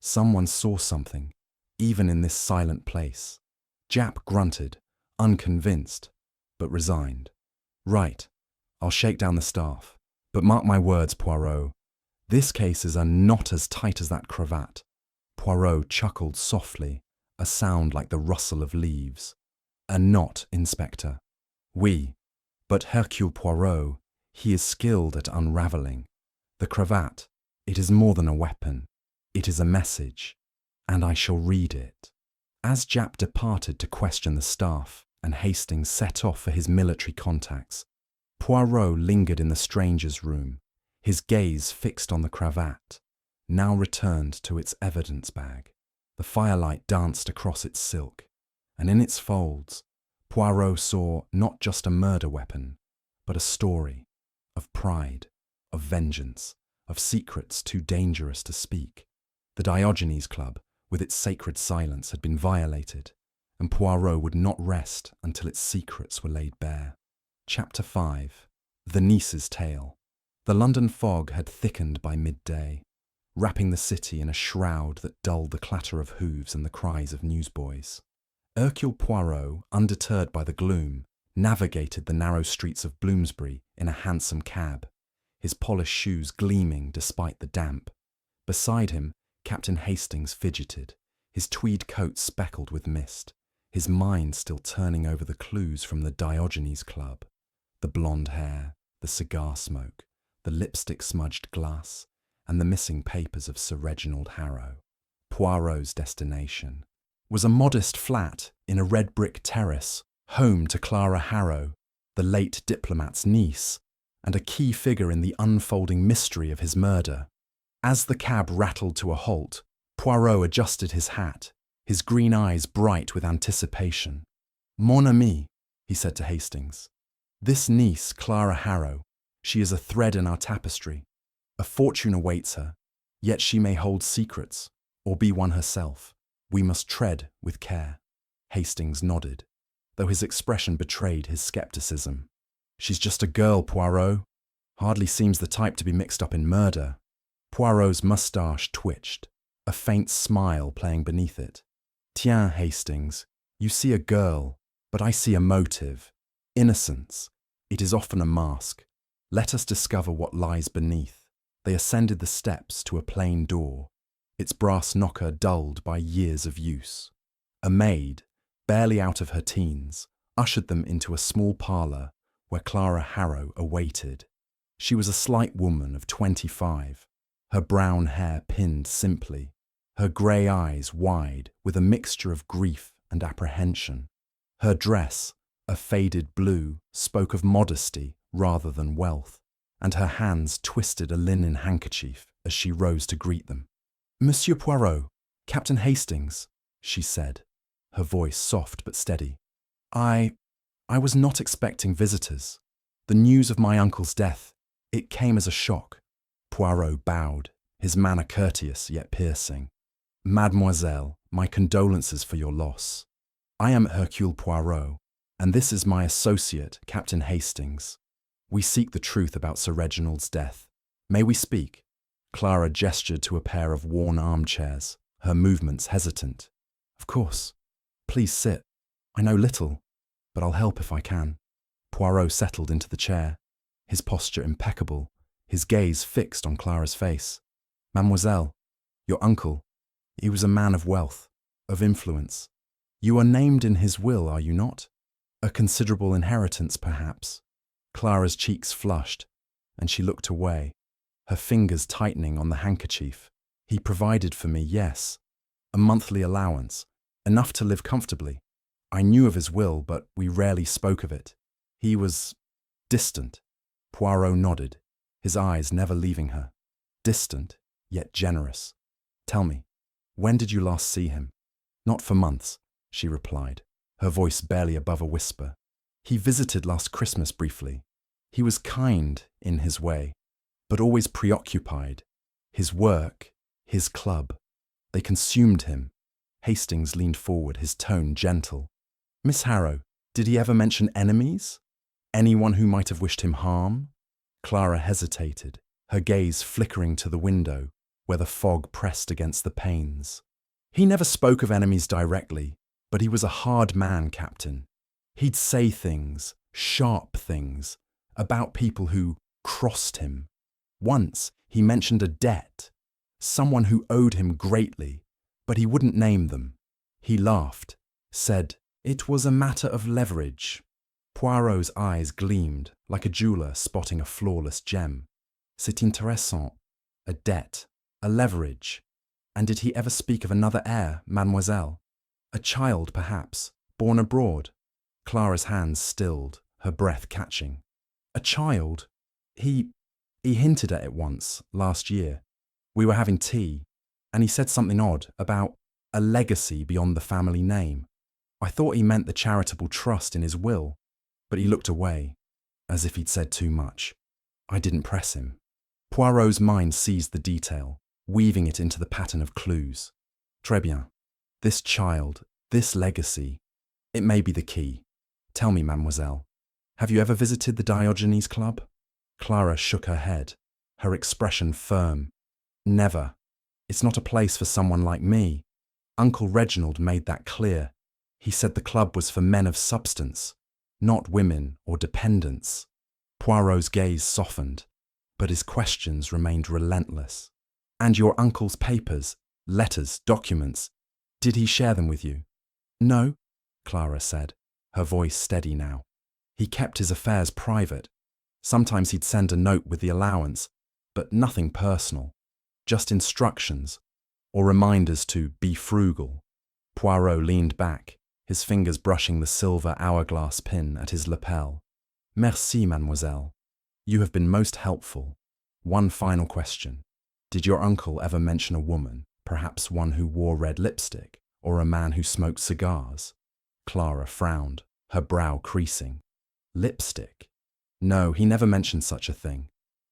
A: Someone saw something, even in this silent place. Japp grunted, unconvinced, but resigned. Right, I'll shake down the staff. But mark my words, Poirot, this cases are not as tight as that cravat. Poirot chuckled softly, a sound like the rustle of leaves. A knot, Inspector. Oui, but Hercule Poirot, he is skilled at unravelling. The cravat, it is more than a weapon. It is a message, and I shall read it. As Japp departed to question the staff, and Hastings set off for his military contacts, Poirot lingered in the stranger's room, his gaze fixed on the cravat, now returned to its evidence bag. The firelight danced across its silk, and in its folds, Poirot saw not just a murder weapon, but a story of pride, of vengeance, of secrets too dangerous to speak. The Diogenes Club, with its sacred silence, had been violated, and Poirot would not rest until its secrets were laid bare. Chapter 5. The Niece's Tale. The London fog had thickened by midday, wrapping the city in a shroud that dulled the clatter of hooves and the cries of newsboys. Hercule Poirot, undeterred by the gloom, navigated the narrow streets of Bloomsbury in a hansom cab, his polished shoes gleaming despite the damp. Beside him, Captain Hastings fidgeted, his tweed coat speckled with mist, his mind still turning over the clues from the Diogenes Club. The blonde hair, the cigar smoke, the lipstick-smudged glass, and the missing papers of Sir Reginald Harrow. Poirot's destination was a modest flat in a red brick terrace, home to Clara Harrow, the late diplomat's niece, and a key figure in the unfolding mystery of his murder. As the cab rattled to a halt, Poirot adjusted his hat, his green eyes bright with anticipation. "Mon ami," he said to Hastings. "This niece, Clara Harrow, she is a thread in our tapestry. A fortune awaits her, yet she may hold secrets, or be one herself. We must tread with care." Hastings nodded, though his expression betrayed his scepticism. "She's just a girl, Poirot. Hardly seems the type to be mixed up in murder." Poirot's moustache twitched, a faint smile playing beneath it. "Tiens, Hastings, you see a girl, but I see a motive. Innocence. It is often a mask. Let us discover what lies beneath." They ascended the steps to a plain door, its brass knocker dulled by years of use. A maid, barely out of her teens, ushered them into a small parlour where Clara Harrow awaited. She was a slight woman of 25, her brown hair pinned simply, her grey eyes wide with a mixture of grief and apprehension. Her dress, a faded blue, spoke of modesty rather than wealth, and her hands twisted a linen handkerchief as she rose to greet them. "Monsieur Poirot, Captain Hastings," she said, her voice soft but steady. I was not expecting visitors. The news of my uncle's death, it came as a shock." Poirot bowed, his manner courteous yet piercing. "Mademoiselle, my condolences for your loss. I am Hercule Poirot, and this is my associate, Captain Hastings. We seek the truth about Sir Reginald's death. May we speak?" Clara gestured to a pair of worn armchairs, her movements hesitant. "Of course. Please sit. I know little, but I'll help if I can." Poirot settled into the chair, his posture impeccable, his gaze fixed on Clara's face. "Mademoiselle, your uncle, he was a man of wealth, of influence. You are named in his will, are you not? A considerable inheritance, perhaps." Clara's cheeks flushed, and she looked away, her fingers tightening on the handkerchief. "He provided for me, yes. A monthly allowance, enough to live comfortably. I knew of his will, but we rarely spoke of it. He was distant." Poirot nodded, his eyes never leaving her. "Distant, yet generous. Tell me, when did you last see him?" "Not for months," she replied, her voice barely above a whisper. "He visited last Christmas briefly. He was kind in his way, but always preoccupied. His work, his club, they consumed him." Hastings leaned forward, his tone gentle. "Miss Harrow, did he ever mention enemies? Anyone who might have wished him harm?" Clara hesitated, her gaze flickering to the window, where the fog pressed against the panes. "He never spoke of enemies directly, but he was a hard man, Captain. He'd say things, sharp things, about people who crossed him. Once he mentioned a debt, someone who owed him greatly, but he wouldn't name them. He laughed, said it was a matter of leverage." Poirot's eyes gleamed like a jeweller spotting a flawless gem. "C'est intéressant. A debt, a leverage. And did he ever speak of another heir, mademoiselle? A child, perhaps, born abroad?" Clara's hands stilled, her breath catching. "A child? He hinted at it once, last year. We were having tea, and he said something odd about a legacy beyond the family name. I thought he meant the charitable trust in his will, but he looked away, as if he'd said too much. I didn't press him." Poirot's mind seized the detail, weaving it into the pattern of clues. "Très bien. This child, this legacy, it may be the key. Tell me, mademoiselle, have you ever visited the Diogenes Club?" Clara shook her head, her expression firm. "Never. It's not a place for someone like me. Uncle Reginald made that clear. He said the club was for men of substance, not women or dependents." Poirot's gaze softened, but his questions remained relentless. "And your uncle's papers, letters, documents, did he share them with you?" "No," Clara said, her voice steady now. "He kept his affairs private. Sometimes he'd send a note with the allowance, but nothing personal. Just instructions, or reminders to be frugal." Poirot leaned back, his fingers brushing the silver hourglass pin at his lapel. "Merci, mademoiselle. You have been most helpful. One final question. Did your uncle ever mention a woman, perhaps one who wore red lipstick, or a man who smoked cigars?" Clara frowned, her brow creasing. "Lipstick? No, he never mentioned such a thing.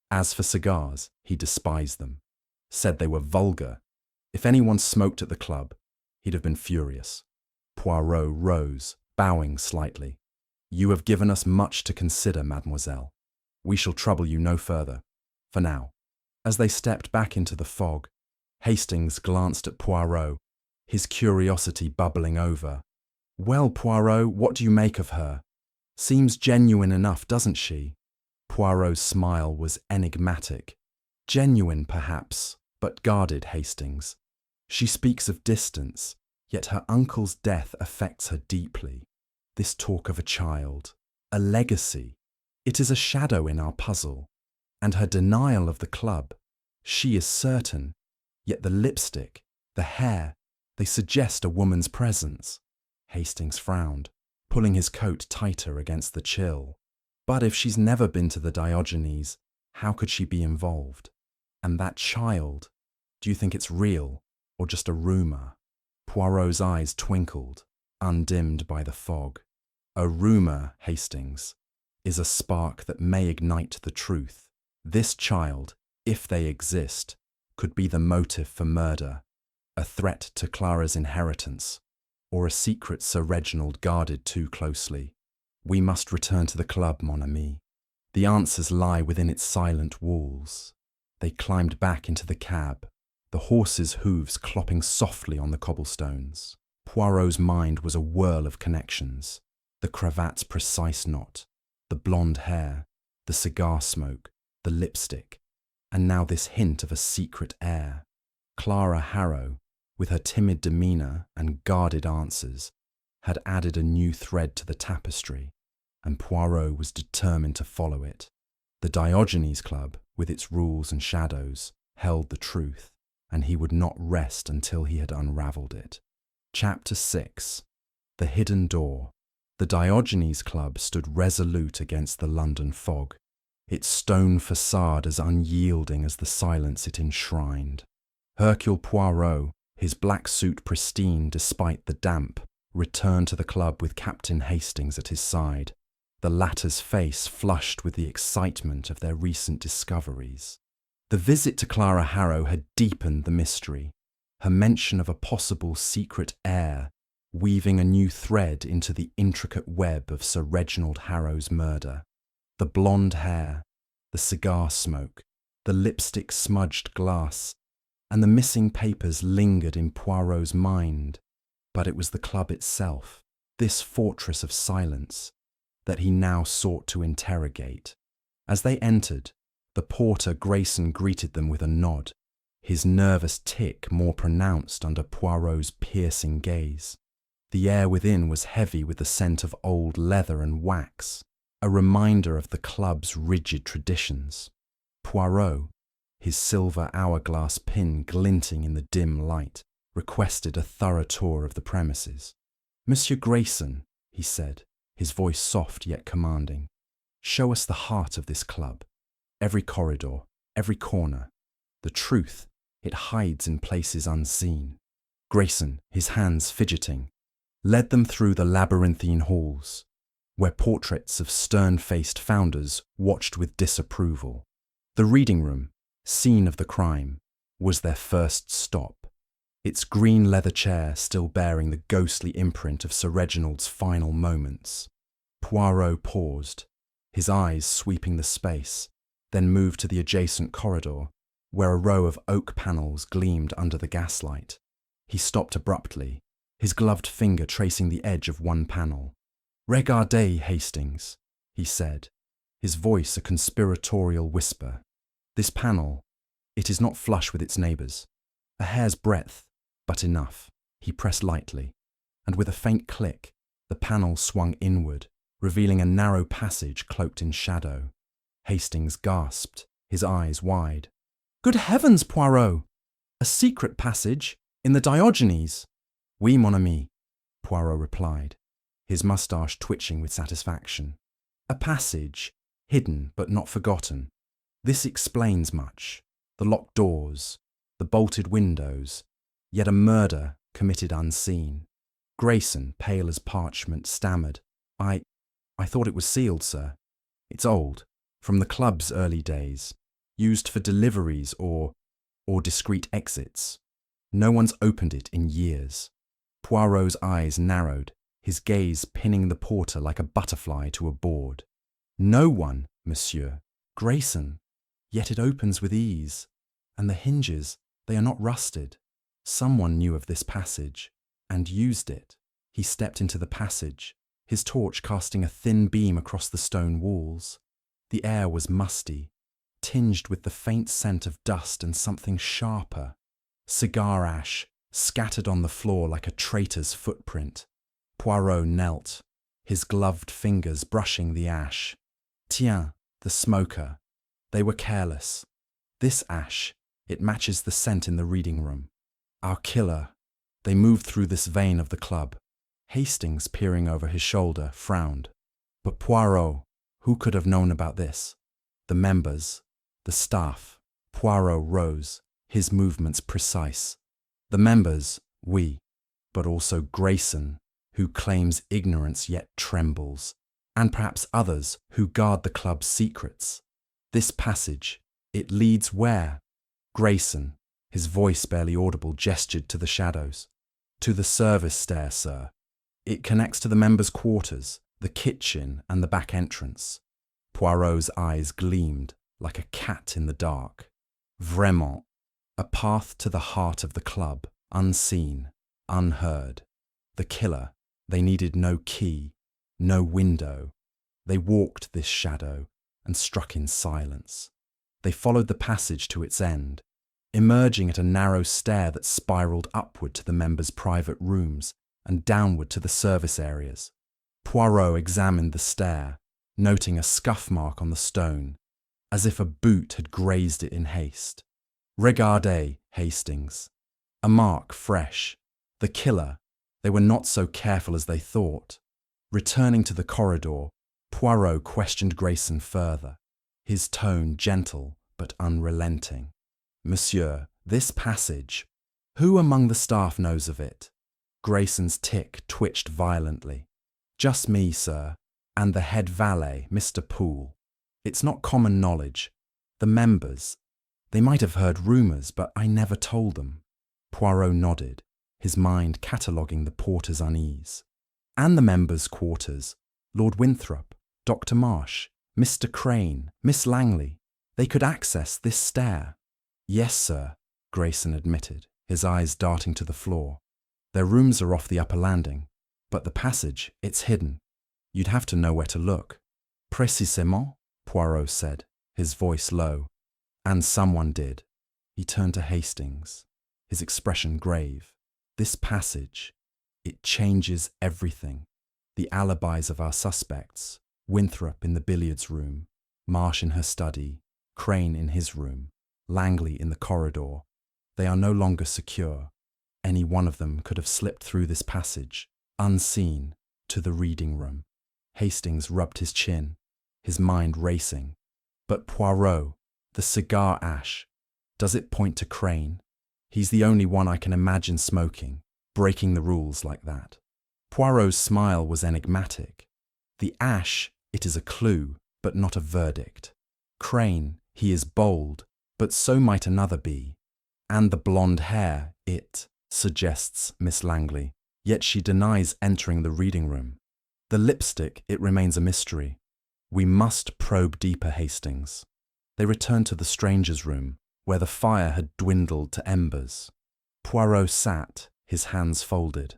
A: As for cigars, he despised them. Said they were vulgar. If anyone smoked at the club, he'd have been furious." Poirot rose, bowing slightly. "You have given us much to consider, mademoiselle. We shall trouble you no further, for now." As they stepped back into the fog, Hastings glanced at Poirot, his curiosity bubbling over. "Well, Poirot, what do you make of her? Seems genuine enough, doesn't she?" Poirot's smile was enigmatic. "Genuine, perhaps, but guarded, Hastings. She speaks of distance, yet her uncle's death affects her deeply. This talk of a child, a legacy, it is a shadow in our puzzle. And her denial of the club, she is certain, yet the lipstick, the hair, they suggest a woman's presence. Hastings frowned, pulling his coat tighter against the chill. But if she's never been to the Diogenes, how could she be involved? And that child, do you think it's real or just a rumour? Poirot's eyes twinkled, undimmed by the fog. A rumour, Hastings, is a spark that may ignite the truth. This child, if they exist, could be the motive for murder, a threat to Clara's inheritance, or a secret Sir Reginald guarded too closely. We must return to the club, mon ami. The answers lie within its silent walls. They climbed back into the cab, the horses' hooves clopping softly on the cobblestones. Poirot's mind was a whirl of connections. The cravat's precise knot, the blonde hair, the cigar smoke, the lipstick, and now this hint of a secret heir. Clara Harrow, with her timid demeanour and guarded answers, had added a new thread to the tapestry, and Poirot was determined to follow it. The Diogenes Club, with its rules and shadows, held the truth, and he would not rest until he had unravelled it. Chapter 6. The Hidden Door. The Diogenes Club stood resolute against the London fog, its stone facade as unyielding as the silence it enshrined. Hercule Poirot, his black suit pristine despite the damp, returned to the club with Captain Hastings at his side, the latter's face flushed with the excitement of their recent discoveries. The visit to Clara Harrow had deepened the mystery, her mention of a possible secret heir, weaving a new thread into the intricate web of Sir Reginald Harrow's murder. The blonde hair, the cigar smoke, the lipstick-smudged glass, and the missing papers lingered in Poirot's mind. But it was the club itself, this fortress of silence, that he now sought to interrogate. As they entered, the porter Grayson greeted them with a nod, his nervous tic more pronounced under Poirot's piercing gaze. The air within was heavy with the scent of old leather and wax, a reminder of the club's rigid traditions. Poirot, his silver hourglass pin glinting in the dim light, requested a thorough tour of the premises. "Monsieur Grayson," he said, his voice soft yet commanding, "show us the heart of this club. Every corridor, every corner. The truth, it hides in places unseen." Grayson, his hands fidgeting, led them through the labyrinthine halls, where portraits of stern-faced founders watched with disapproval. The reading room, scene of the crime, was their first stop, its green leather chair still bearing the ghostly imprint of Sir Reginald's final moments. Poirot paused, his eyes sweeping the space, then moved to the adjacent corridor, where a row of oak panels gleamed under the gaslight. He stopped abruptly, his gloved finger tracing the edge of one panel. "Regardez, Hastings," he said, his voice a conspiratorial whisper. "This panel, it is not flush with its neighbours. A hair's breadth, but enough." He pressed lightly, and with a faint click, the panel swung inward, revealing a narrow passage cloaked in shadow. Hastings gasped, his eyes wide. "Good heavens, Poirot! A secret passage in the Diogenes?" "Oui, mon ami," Poirot replied, his moustache twitching with satisfaction. "A passage, hidden but not forgotten. This explains much. The locked doors, the bolted windows, yet a murder committed unseen." Grayson, pale as parchment, stammered, I thought it was sealed, sir. It's old, from the club's early days, used for deliveries or discreet exits. No one's opened it in years." Poirot's eyes narrowed, his gaze pinning the porter like a butterfly to a board. "No one, monsieur. Grayson. Yet it opens with ease, and the hinges, they are not rusted. Someone knew of this passage, and used it." He stepped into the passage, his torch casting a thin beam across the stone walls. The air was musty, tinged with the faint scent of dust and something sharper. Cigar ash scattered on the floor like a traitor's footprint. Poirot knelt, his gloved fingers brushing the ash. "Tiens, the smoker. They were careless. This ash, it matches the scent in the reading room. Our killer. They moved through this vein of the club. Hastings, peering over his shoulder, frowned. But Poirot, who could have known about this? The members, the staff. Poirot rose, his movements precise. The members, we, but also Grayson, who claims ignorance yet trembles, and perhaps others who guard the club's secrets. This passage, it leads where? Grayson, his voice barely audible, gestured to the shadows. To the service stair, sir. It connects to the members' quarters, the kitchen and the back entrance. Poirot's eyes gleamed like a cat in the dark. Vraiment, a path to the heart of the club, unseen, unheard. The killer, they needed no key, no window. They walked this shadow and struck in silence. They followed the passage to its end, emerging at a narrow stair that spiraled upward to the members' private rooms and downward to the service areas. Poirot examined the stair, noting a scuff mark on the stone, as if a boot had grazed it in haste. Regardez, Hastings. A mark fresh. The killer. They were not so careful as they thought. Returning to the corridor, Poirot questioned Grayson further, his tone gentle but unrelenting. Monsieur, this passage, who among the staff knows of it? Grayson's tic twitched violently. Just me, sir, and the head valet, Mr. Poole. It's not common knowledge. The members, they might have heard rumours, but I never told them. Poirot nodded, his mind cataloguing the porter's unease. And the members' quarters, Lord Winthrop, Dr. Marsh, Mr. Crane, Miss Langley, they could access this stair. Yes, sir, Grayson admitted, his eyes darting to the floor. Their rooms are off the upper landing, but the passage, it's hidden. You'd have to know where to look. Précisément, Poirot said, his voice low. And someone did. He turned to Hastings, his expression grave. This passage, it changes everything. The alibis of our suspects, Winthrop in the billiards room, Marsh in her study, Crane in his room, Langley in the corridor. They are no longer secure. Any one of them could have slipped through this passage, unseen, to the reading room. Hastings rubbed his chin, his mind racing. But Poirot, the cigar ash, does it point to Crane? He's the only one I can imagine smoking, breaking the rules like that. Poirot's smile was enigmatic. The ash, it is a clue, but not a verdict. Crane, he is bold, but so might another be. And the blonde hair, it, suggests Miss Langley, yet she denies entering the reading room. The lipstick, it remains a mystery. We must probe deeper, Hastings. They returned to the stranger's room, where the fire had dwindled to embers. Poirot sat, his hands folded,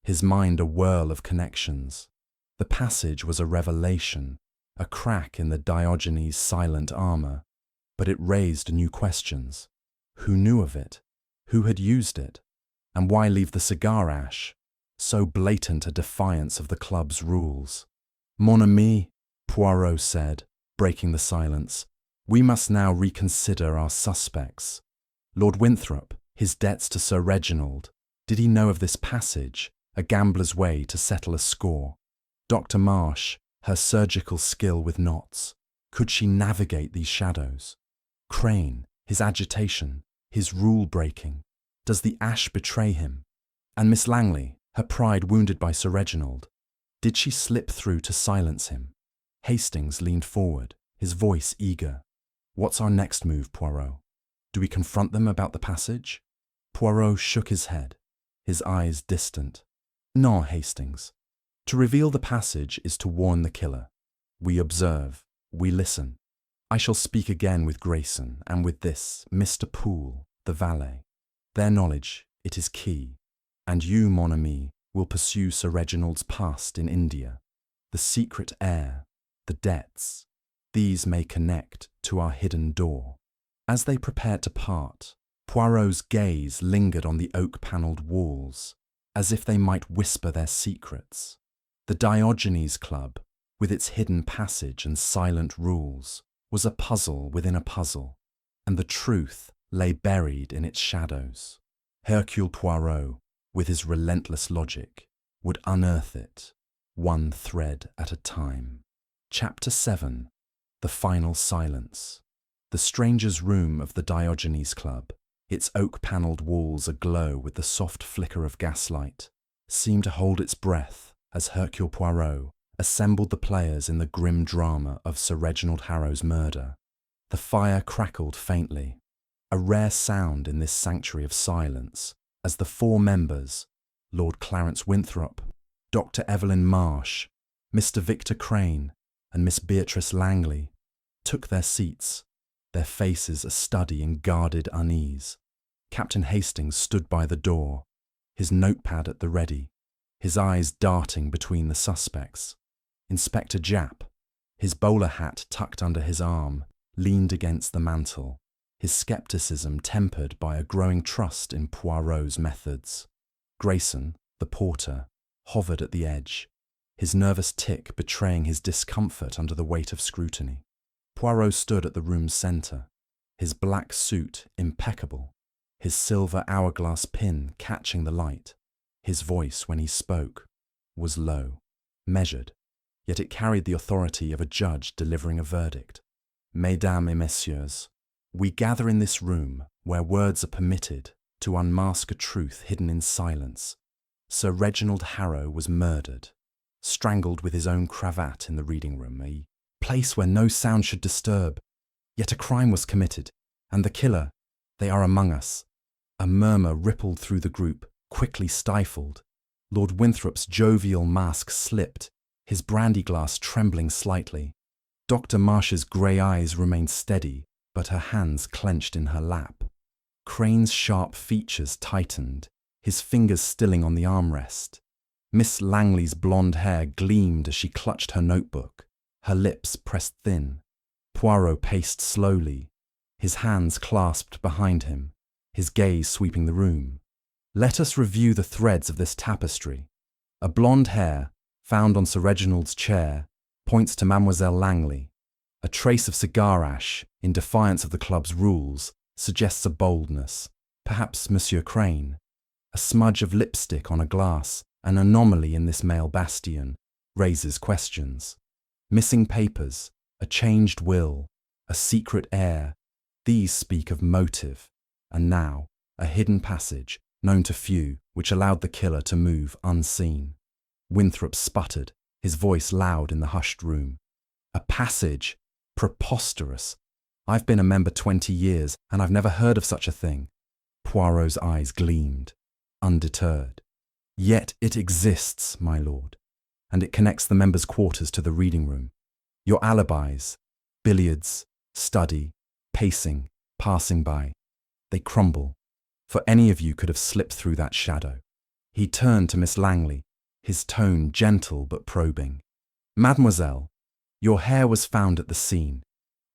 A: his mind a whirl of connections. The passage was a revelation, a crack in the Diogenes' silent armour, but it raised new questions. Who knew of it? Who had used it? And why leave the cigar ash? So blatant a defiance of the club's rules. Mon ami, Poirot said, breaking the silence, we must now reconsider our suspects. Lord Winthrop, his debts to Sir Reginald, did he know of this passage, a gambler's way to settle a score? Dr. Marsh, her surgical skill with knots, could she navigate these shadows? Crane, his agitation, his rule-breaking, does the ash betray him? And Miss Langley, her pride wounded by Sir Reginald, did she slip through to silence him? Hastings leaned forward, his voice eager. What's our next move, Poirot? Do we confront them about the passage? Poirot shook his head, his eyes distant. No, Hastings. To reveal the passage is to warn the killer. We observe, we listen. I shall speak again with Grayson and with this Mr. Poole, the valet. Their knowledge, it is key. And you, mon ami, will pursue Sir Reginald's past in India. The secret heir, the debts, these may connect to our hidden door. As they prepared to part, Poirot's gaze lingered on the oak-panelled walls, as if they might whisper their secrets. The Diogenes Club, with its hidden passage and silent rules, was a puzzle within a puzzle, and the truth lay buried in its shadows. Hercule Poirot, with his relentless logic, would unearth it, one thread at a time. Chapter 7. The Final Silence. The stranger's room of the Diogenes Club, its oak-panelled walls aglow with the soft flicker of gaslight, seemed to hold its breath as Hercule Poirot assembled the players in the grim drama of Sir Reginald Harrow's murder. The fire crackled faintly, a rare sound in this sanctuary of silence, as the four members, Lord Clarence Winthrop, Dr. Evelyn Marsh, Mr. Victor Crane, and Miss Beatrice Langley, took their seats, their faces a study in guarded unease. Captain Hastings stood by the door, his notepad at the ready, his eyes darting between the suspects. Inspector Japp, his bowler hat tucked under his arm, leaned against the mantel, his scepticism tempered by a growing trust in Poirot's methods. Grayson, the porter, hovered at the edge, his nervous tic betraying his discomfort under the weight of scrutiny. Poirot stood at the room's centre, his black suit impeccable, his silver hourglass pin catching the light. His voice, when he spoke, was low, measured, yet it carried the authority of a judge delivering a verdict. Mesdames et messieurs, we gather in this room, where words are permitted, to unmask a truth hidden in silence. Sir Reginald Harrow was murdered, strangled with his own cravat in the reading room, a place where no sound should disturb. Yet a crime was committed, and the killer, they are among us. A murmur rippled through the group, quickly stifled. Lord Winthrop's jovial mask slipped, his brandy glass trembling slightly. Dr. Marsh's grey eyes remained steady, but her hands clenched in her lap. Crane's sharp features tightened, his fingers stilling on the armrest. Miss Langley's blonde hair gleamed as she clutched her notebook, her lips pressed thin. Poirot paced slowly, his hands clasped behind him, his gaze sweeping the room. Let us review the threads of this tapestry. A blonde hair, found on Sir Reginald's chair, points to Mademoiselle Langley. A trace of cigar ash, in defiance of the club's rules, suggests a boldness, perhaps Monsieur Crane. A smudge of lipstick on a glass, an anomaly in this male bastion, raises questions. Missing papers, a changed will, a secret heir, these speak of motive, and now, a hidden passage, known to few, which allowed the killer to move unseen. Winthrop sputtered, his voice loud in the hushed room. A passage! Preposterous! I've been a member 20 years, and I've never heard of such a thing. Poirot's eyes gleamed, undeterred. Yet it exists, my lord, and it connects the members' quarters to the reading room. Your alibis, billiards, study, pacing, passing by, they crumble, for any of you could have slipped through that shadow. He turned to Miss Langley, his tone gentle but probing. Mademoiselle, your hair was found at the scene.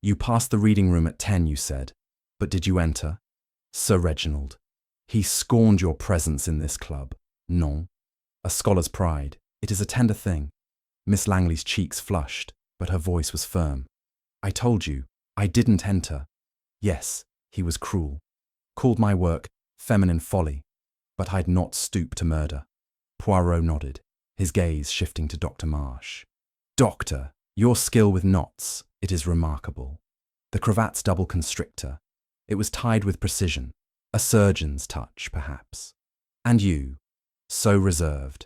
A: You passed the reading room at 10, you said, but did you enter? Sir Reginald, he scorned your presence in this club. Non. A scholar's pride. It is a tender thing. Miss Langley's cheeks flushed, but her voice was firm. I told you, I didn't enter. Yes, he was cruel. Called my work feminine folly, but I'd not stooped to murder. Poirot nodded, his gaze shifting to Dr. Marsh. Doctor, your skill with knots, it is remarkable. The cravat's double constrictor. It was tied with precision, a surgeon's touch, perhaps. And you, so reserved,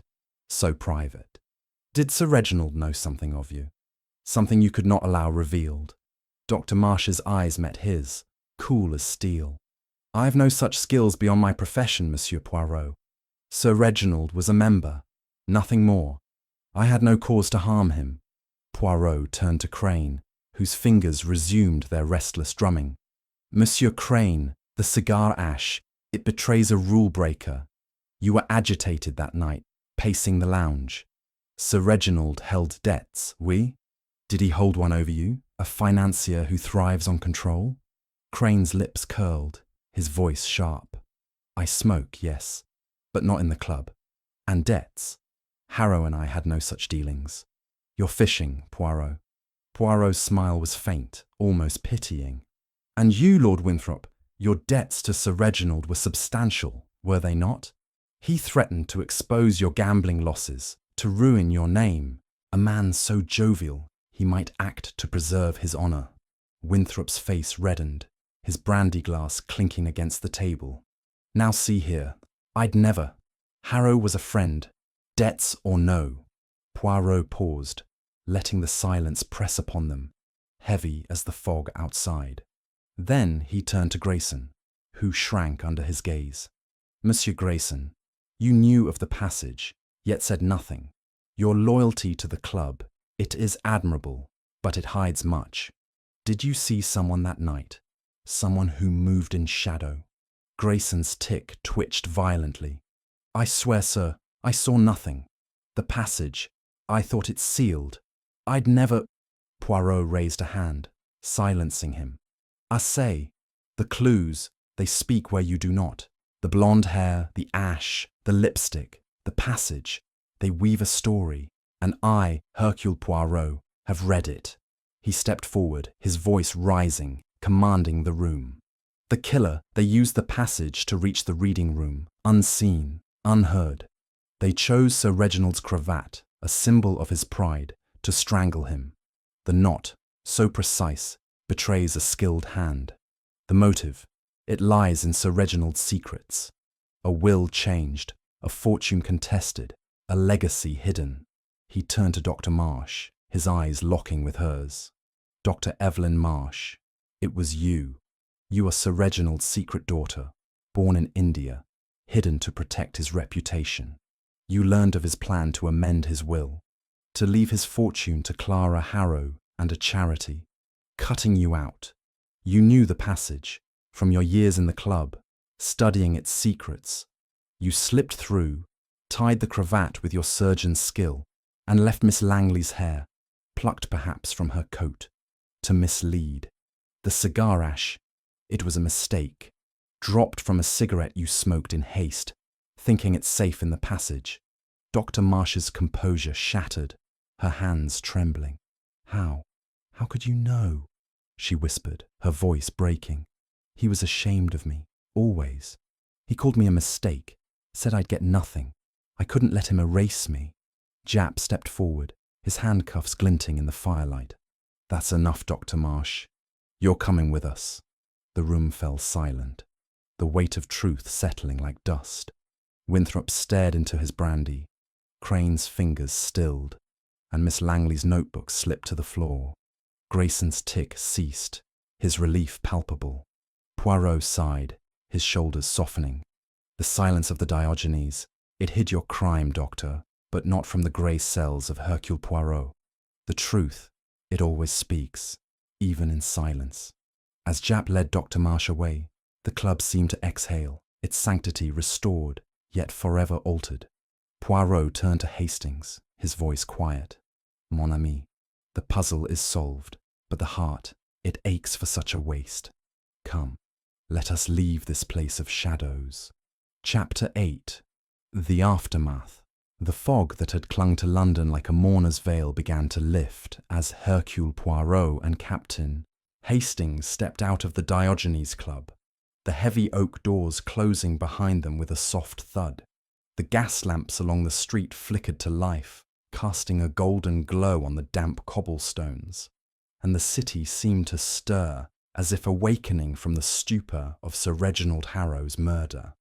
A: so private. Did Sir Reginald know something of you? Something you could not allow revealed? Dr. Marsh's eyes met his, cool as steel. I've no such skills beyond my profession, Monsieur Poirot. Sir Reginald was a member, nothing more. I had no cause to harm him. Poirot turned to Crane, whose fingers resumed their restless drumming. Monsieur Crane, the cigar ash, it betrays a rule-breaker. You were agitated that night, pacing the lounge. Sir Reginald held debts, oui? Did he hold one over you, a financier who thrives on control? Crane's lips curled, his voice sharp. I smoke, yes, but not in the club. And debts? Harrow and I had no such dealings. You're fishing, Poirot. Poirot's smile was faint, almost pitying. "And you, Lord Winthrop, your debts to Sir Reginald were substantial, were they not? He threatened to expose your gambling losses, to ruin your name. A man so jovial, he might act to preserve his honour." Winthrop's face reddened, his brandy glass clinking against the table. "Now see here, I'd never. Harrow was a friend, debts or no." Poirot paused, letting the silence press upon them, heavy as the fog outside. Then he turned to Grayson, who shrank under his gaze. "Monsieur Grayson, you knew of the passage, yet said nothing. Your loyalty to the club, it is admirable, but it hides much. Did you see someone that night? Someone who moved in shadow?" Grayson's tic twitched violently. "I swear, sir, I saw nothing. The passage, I thought it sealed. I'd never—" Poirot raised a hand, silencing him. "I say, the clues, they speak where you do not. The blonde hair, the ash, the lipstick, the passage, they weave a story, and I, Hercule Poirot, have read it." He stepped forward, his voice rising, commanding the room. "The killer, they used the passage to reach the reading room, unseen, unheard. They chose Sir Reginald's cravat, a symbol of his pride, to strangle him. The knot, so precise, betrays a skilled hand. The motive, it lies in Sir Reginald's secrets. A will changed, a fortune contested, a legacy hidden." He turned to Dr. Marsh, his eyes locking with hers. "Dr. Evelyn Marsh, it was you. You are Sir Reginald's secret daughter, born in India, hidden to protect his reputation. You learned of his plan to amend his will, to leave his fortune to Clara Harrow and a charity, cutting you out. You knew the passage, from your years in the club, studying its secrets. You slipped through, tied the cravat with your surgeon's skill, and left Miss Langley's hair, plucked perhaps from her coat, to mislead. The cigar ash, it was a mistake, dropped from a cigarette you smoked in haste, thinking it safe in the passage." Dr. Marsh's composure shattered, her hands trembling. How could you know?" she whispered, her voice breaking. "He was ashamed of me, always. He called me a mistake, said I'd get nothing. I couldn't let him erase me." Japp stepped forward, his handcuffs glinting in the firelight. "That's enough, Dr. Marsh. You're coming with us." The room fell silent, the weight of truth settling like dust. Winthrop stared into his brandy. Crane's fingers stilled, and Miss Langley's notebook slipped to the floor. Grayson's tic ceased, his relief palpable. Poirot sighed, his shoulders softening. "The silence of the Diogenes, it hid your crime, doctor, but not from the grey cells of Hercule Poirot. The truth, it always speaks, even in silence." As Japp led Dr. Marsh away, the club seemed to exhale, its sanctity restored, yet forever altered. Poirot turned to Hastings, his voice quiet. "Mon ami, the puzzle is solved, but the heart, it aches for such a waste. Come, let us leave this place of shadows." Chapter 8. The Aftermath. The fog that had clung to London like a mourner's veil began to lift as Hercule Poirot and Captain Hastings stepped out of the Diogenes Club, the heavy oak doors closing behind them with a soft thud. The gas lamps along the street flickered to life, casting a golden glow on the damp cobblestones, and the city seemed to stir, as if awakening from the stupor of Sir Reginald Harrow's murder.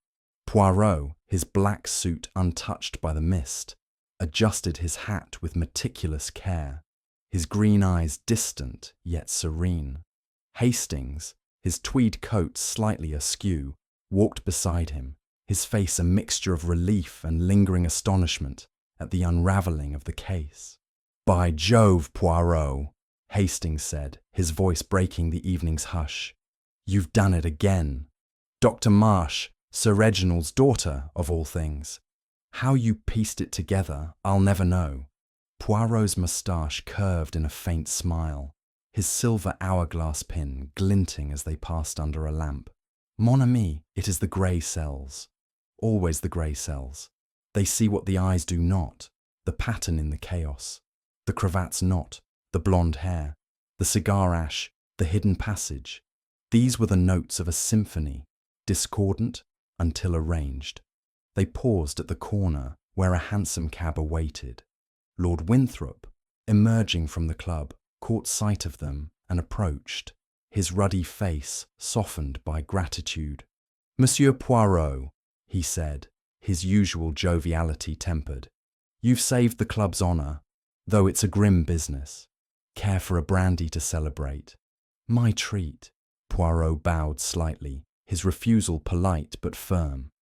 A: Poirot, his black suit untouched by the mist, adjusted his hat with meticulous care, his green eyes distant yet serene. Hastings, his tweed coat slightly askew, walked beside him, his face a mixture of relief and lingering astonishment at the unravelling of the case. "By Jove, Poirot," Hastings said, his voice breaking the evening's hush. "You've done it again. Dr. Marsh, Sir Reginald's daughter, of all things. How you pieced it together, I'll never know." Poirot's moustache curved in a faint smile, his silver hourglass pin glinting as they passed under a lamp. "Mon ami, it is the grey cells. Always the grey cells. They see what the eyes do not, the pattern in the chaos, the cravat's knot, the blonde hair, the cigar ash, the hidden passage. These were the notes of a symphony, discordant until arranged. They paused at the corner where a hansom cab awaited. Lord Winthrop, emerging from the club, caught sight of them and approached, his ruddy face softened by gratitude. "Monsieur Poirot," he said, his usual joviality tempered, "you've saved the club's honour, though it's a grim business. Care for a brandy to celebrate?" "My treat." Poirot bowed slightly, his refusal polite but firm.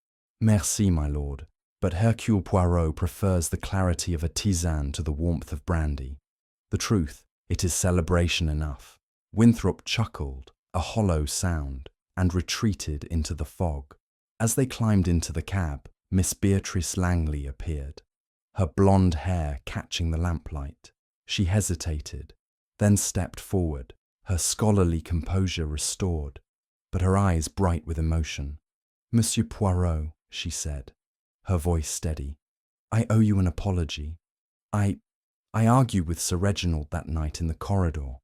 A: "Merci, my lord, but Hercule Poirot prefers the clarity of a tisane to the warmth of brandy. The truth, it is celebration enough." Winthrop chuckled, a hollow sound, and retreated into the fog. As they climbed into the cab, Miss Beatrice Langley appeared, her blonde hair catching the lamplight. She hesitated, then stepped forward, her scholarly composure restored, but her eyes bright with emotion. "Monsieur Poirot," she said, her voice steady, "I owe you an apology. I argued with Sir Reginald that night in the corridor.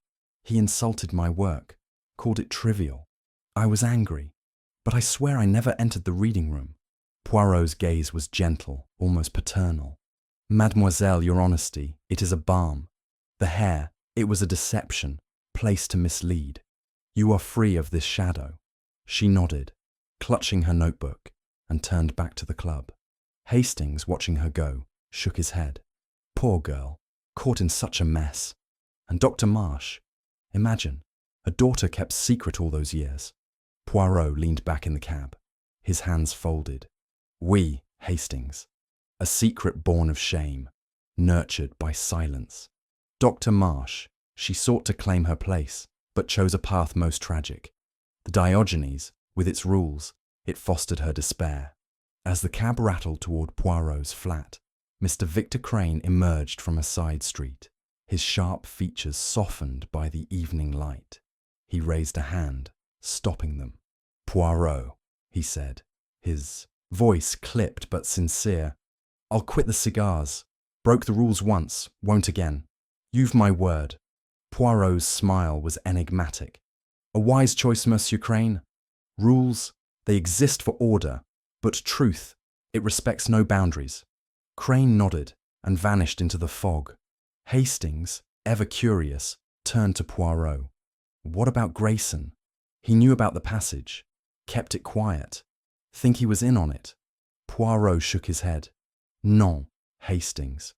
A: He insulted my work, called it trivial. I was angry, but I swear I never entered the reading room." Poirot's gaze was gentle, almost paternal. "Mademoiselle, your honesty, it is a balm. The hair, it was a deception, placed to mislead. You are free of this shadow." She nodded, clutching her notebook, and turned back to the club. Hastings, watching her go, shook his head. Poor girl, caught in such a mess. And Dr. Marsh, imagine, a daughter kept secret all those years. Poirot leaned back in the cab, his hands folded. "Oui, Hastings. A secret born of shame, nurtured by silence. Dr. Marsh, she sought to claim her place, but chose a path most tragic. The Diogenes, with its rules, it fostered her despair." As the cab rattled toward Poirot's flat, Mr. Victor Crane emerged from a side street, his sharp features softened by the evening light. He raised a hand, stopping them. "Poirot," he said, his voice clipped but sincere, "I'll quit the cigars. Broke the rules once, won't again. You've my word." Poirot's smile was enigmatic. "A wise choice, Monsieur Crane. Rules, they exist for order, but truth, it respects no boundaries." Crane nodded and vanished into the fog. Hastings, ever curious, turned to Poirot. "What about Grayson? He knew about the passage, kept it quiet. Think he was in on it?" Poirot shook his head. "Non, Hastings.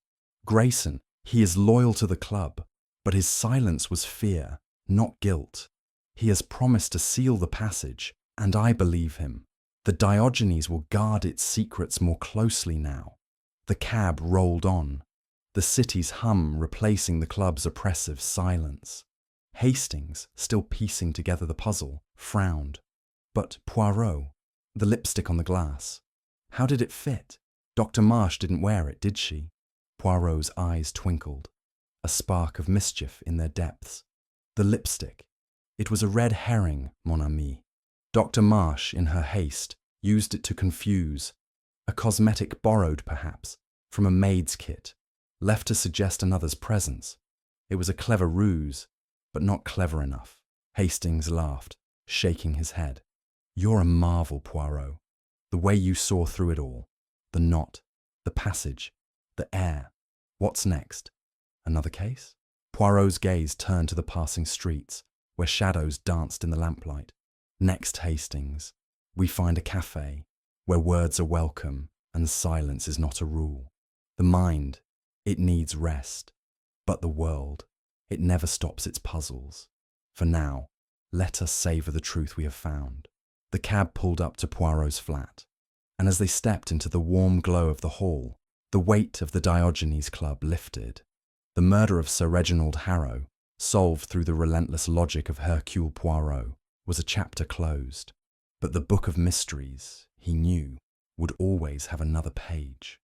A: Grayson, he is loyal to the club, but his silence was fear, not guilt. He has promised to seal the passage, and I believe him. The Diogenes will guard its secrets more closely now." The cab rolled on, the city's hum replacing the club's oppressive silence. Hastings, still piecing together the puzzle, frowned. But Poirot, the lipstick on the glass, how did it fit? Dr. Marsh didn't wear it, did she? Poirot's eyes twinkled, a spark of mischief in their depths. The lipstick. It was a red herring, mon ami. Dr. Marsh, in her haste, used it to confuse. A cosmetic borrowed, perhaps, from a maid's kit, left to suggest another's presence. It was a clever ruse, but not clever enough. Hastings laughed, shaking his head. "You're a marvel, Poirot. The way you saw through it all. The knot, the passage, the air. What's next? Another case?" Poirot's gaze turned to the passing streets, where shadows danced in the lamplight. "Next, Hastings, we find a cafe, where words are welcome and silence is not a rule. The mind, it needs rest, but the world, it never stops its puzzles. For now, let us savour the truth we have found." The cab pulled up to Poirot's flat, and as they stepped into the warm glow of the hall, the weight of the Diogenes Club lifted. The murder of Sir Reginald Harrow, solved through the relentless logic of Hercule Poirot, was a chapter closed. But the book of mysteries, he knew, would always have another page.